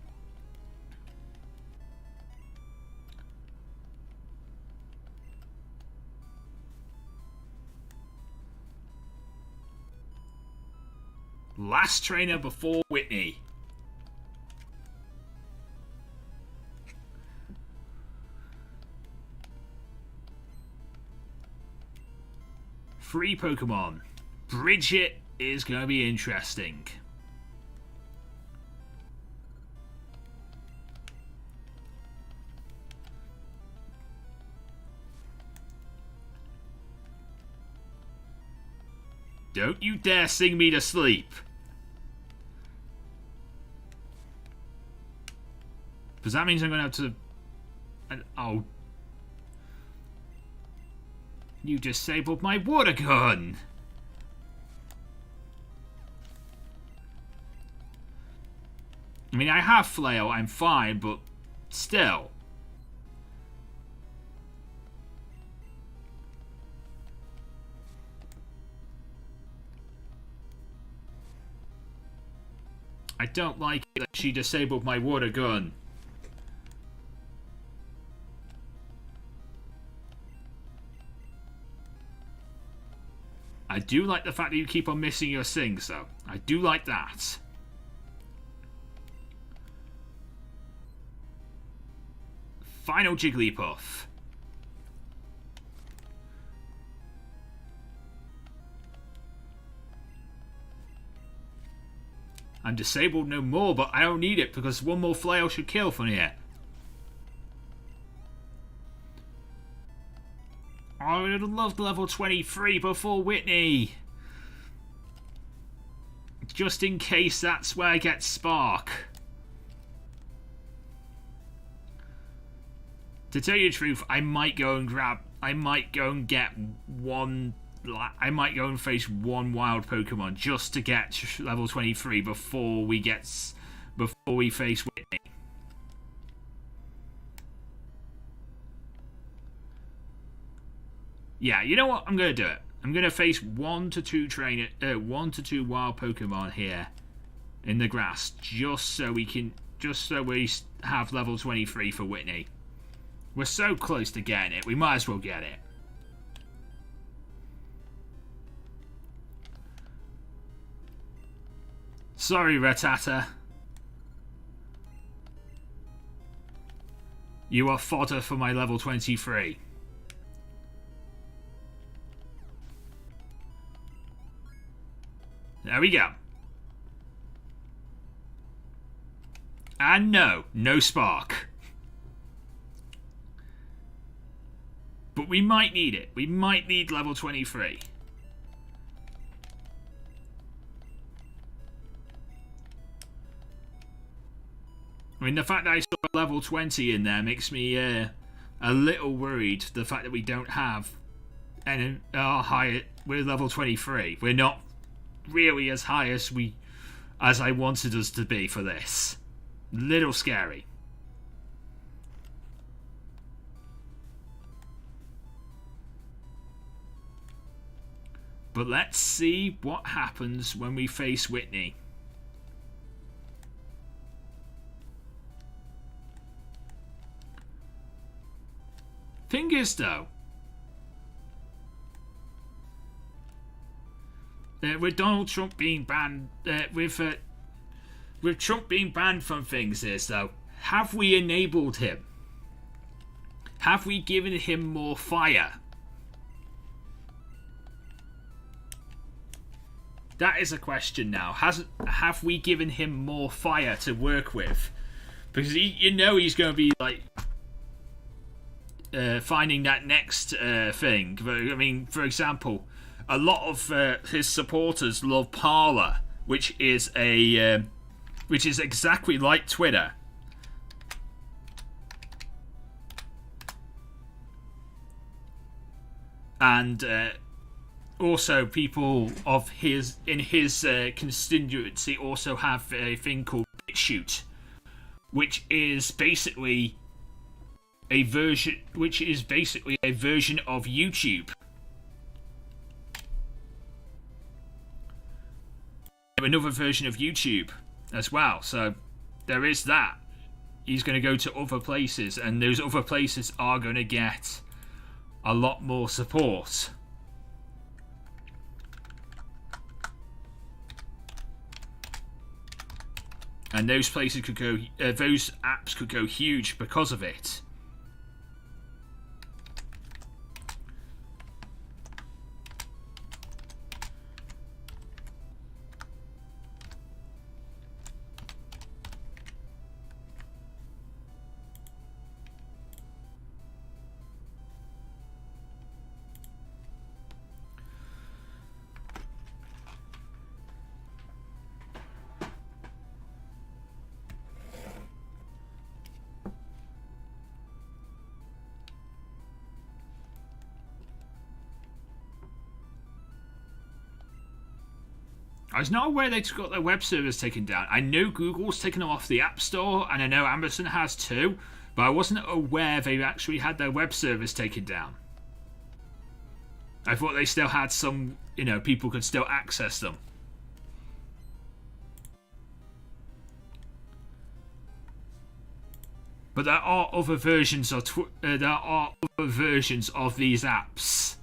Last trainer before Whitney. Free Pokemon. Bridget is going to be interesting. Don't you dare sing me to sleep. Because that means I'm going to have to... oh. You disabled my water gun! I mean, I have flail, I'm fine, but still. I don't like it that she disabled my water gun. I do like the fact that you keep on missing your sings, though. I do like that. Final Jigglypuff. I'm disabled no more, but I don't need it because one more flail should kill from here. I would have loved level 23 before Whitney. Just in case that's where I get Spark. To tell you the truth, I might go and get one... I might go and face one wild Pokemon just to get level 23 before we face Whitney. Yeah, you know what? I'm gonna do it. I'm gonna face 1 to 2 wild Pokemon here in the grass, just so we have level 23 for Whitney. We're so close to getting it. We might as well get it. Sorry, Rattata. You are fodder for my level 23. There we go. And no Spark. But we might need it. We might need level 23. I mean, the fact that I saw a level 20 in there makes me a little worried. The fact that we don't have we're level 23. We're not really as high as I wanted us to be for this. Little scary. But let's see what happens when we face Whitney. Thing is, though, with Donald Trump being banned, with Trump being banned from things, though, have we enabled him? Have we given him more fire? That is a question now. Have we given him more fire to work with? Because you know he's going to be like finding that next thing. I mean, for example, a lot of his supporters love Parler, which is exactly like Twitter. And also, people of his constituency also have a thing called BitChute, which is basically a version of YouTube. Another version of YouTube as well. So there is that. He's going to go to other places, and those other places are going to get a lot more support. And those places could go, those apps could go huge because of it. I was not aware they got their web servers taken down. I know Google's taken them off the App Store, and I know Amazon has too, but I wasn't aware they actually had their web servers taken down. I thought they still had some, people could still access them. But there are other versions of these apps.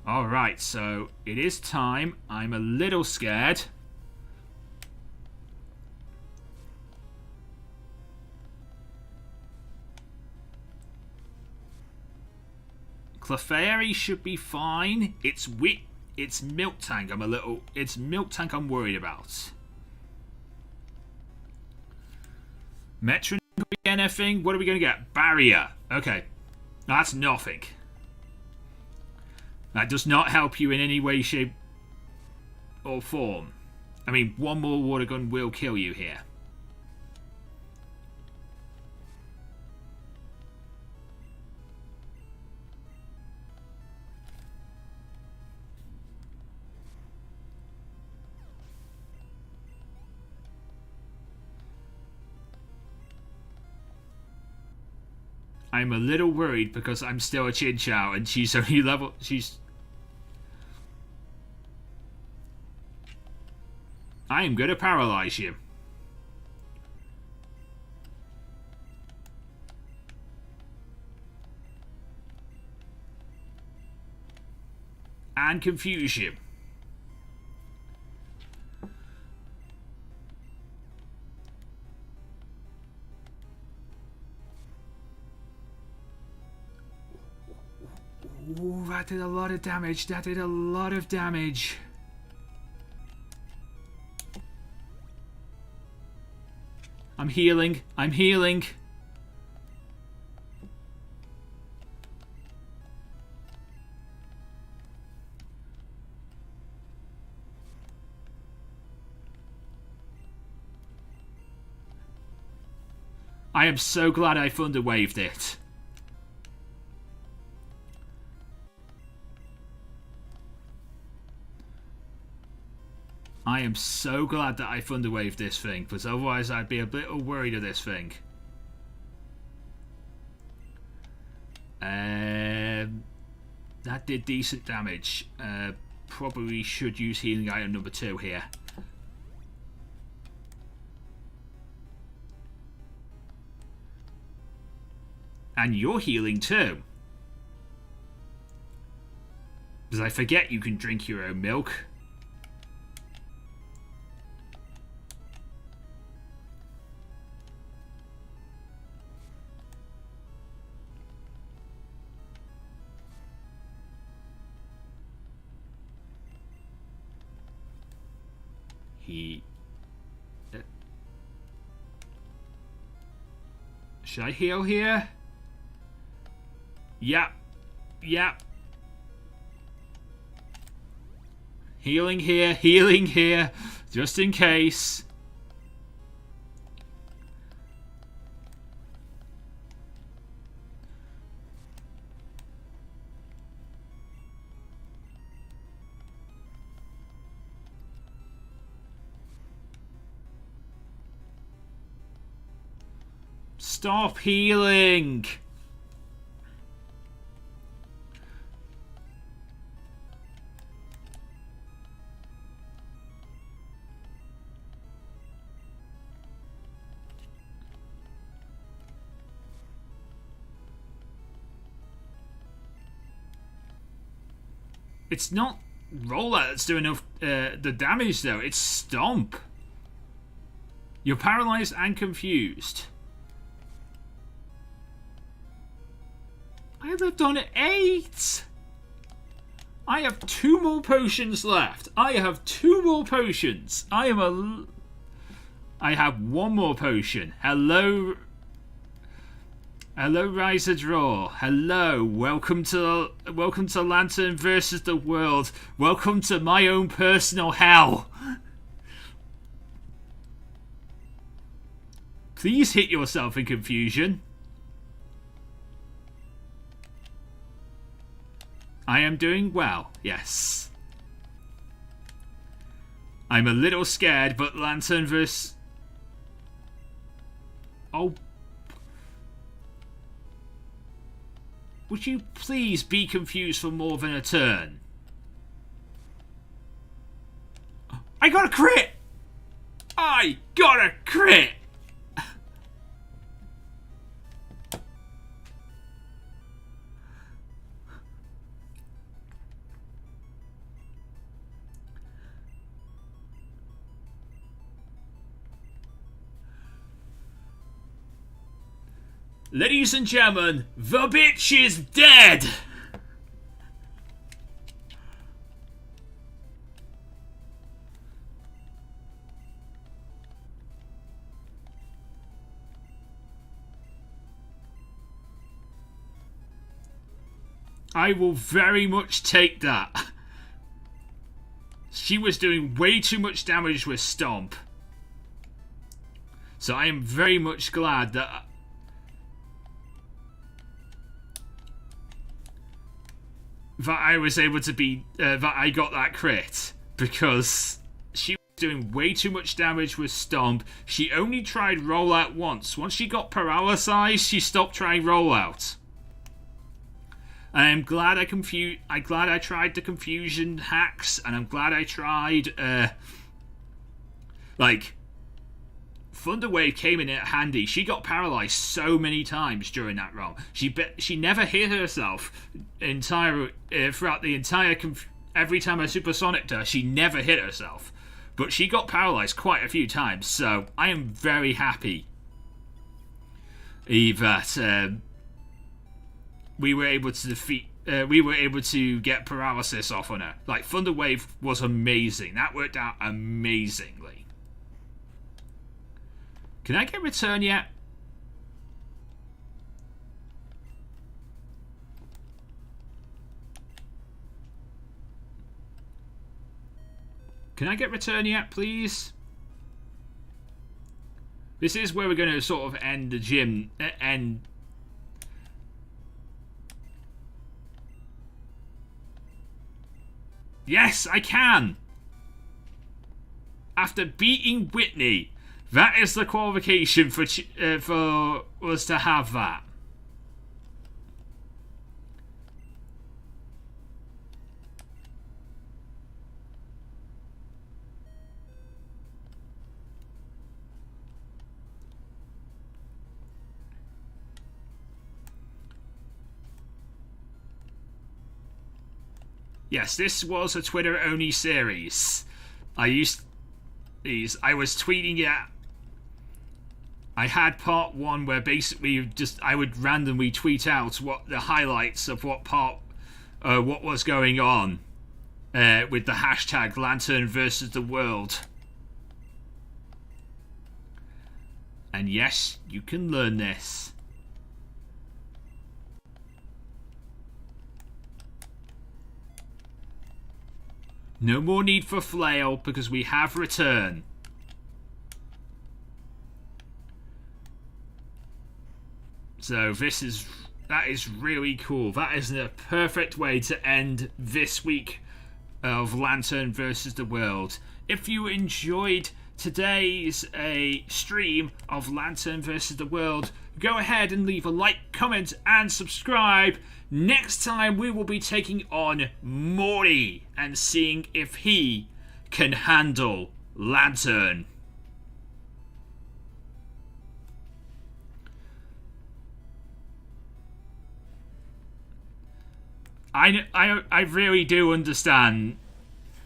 Alright, so it is time. I'm a little scared. Clefairy should be fine. It's Milk Tank. It's Milk Tank I'm worried about. Metron could be anything. What are we going to get? Barrier. Okay. That's nothing. That does not help you in any way, shape, or form. I mean, one more water gun will kill you here. I'm a little worried because I'm still a Chinchou and she's only level... I am going to paralyze you. And confuse you. Ooh, that did a lot of damage. That did a lot of damage. I'm healing. I'm healing. I am so glad I thunder waved it. I am so glad that I thunderwaved this thing, because otherwise I'd be a little worried of this thing. That did decent damage. Probably should use healing item number 2 here. And you're healing too. Because I forget you can drink your own milk. Should I heal here? Yep. Yep. Healing here, just in case. Stop healing! It's not Rollout that's doing enough the damage though, it's Stomp. You're paralyzed and confused. I lived on 8. I have 2 more potions left. I have 2 more potions. I have 1 more potion. Hello, Riser Draw. Hello, welcome to Lanturn versus the world. Welcome to my own personal hell. Please hit yourself in confusion. I am doing well, yes. I'm a little scared, but Lanturn versus... Oh. Would you please be confused for more than a turn? I got a crit! I got a crit! Ladies and gentlemen, the bitch is dead! I will very much take that. She was doing way too much damage with Stomp. So I am very much glad that... that I was able to be... that I got that crit. Because she was doing way too much damage with Stomp. She only tried Rollout once. Once she got paralyzed, she stopped trying Rollout. I'm glad I tried the confusion hacks, and I'm glad I tried, like, Thunder Wave came in handy. She got paralyzed so many times during that run. She never hit herself throughout the entire every time I supersonicked her. She never hit herself, but she got paralyzed quite a few times. So I am very happy that we were able to defeat. We were able to get paralysis off on her. Like, Thunder Wave was amazing. That worked out amazingly. Can I get return yet? Can I get return yet, please? This is where we're going to sort of end the gym. Yes, I can! After beating Whitney. That is the qualification for us to have that. Yes, this was a Twitter-only series. I was tweeting it. I had part 1 where basically I would randomly tweet out what the highlights of what was going on with the hashtag Lanturn versus the world. And yes, you can learn this. No more need for flail because we have return. So that is really cool. That is a perfect way to end this week of Lanturn versus the world. If you enjoyed today's stream of Lanturn versus the world, go ahead and leave a like, comment, and subscribe. Next time we will be taking on Morty and seeing if he can handle Lanturn. I really do understand,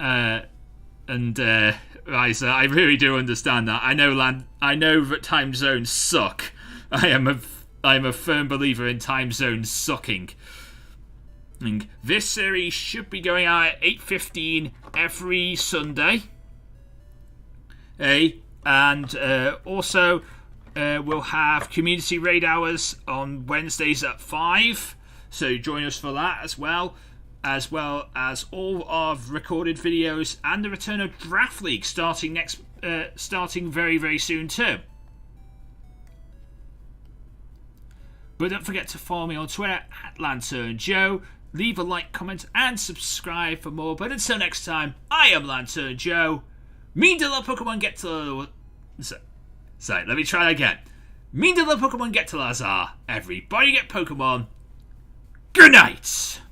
Riza, I really do understand that. I know that time zones suck. I'm a firm believer in time zones sucking. And this series should be going out at 8:15 every Sunday. And also we'll have community raid hours on Wednesdays at 5. So join us for that as well as all of recorded videos and the return of Draft League starting very, very soon too. But don't forget to follow me on Twitter at LanturnJoe. Leave a like, comment, and subscribe for more. But until next time, I am LanturnJoe. Mean to the Pokemon get to... Sorry, let me try that again. Mean to the Pokemon get to Lazar. Everybody get Pokemon. Good night!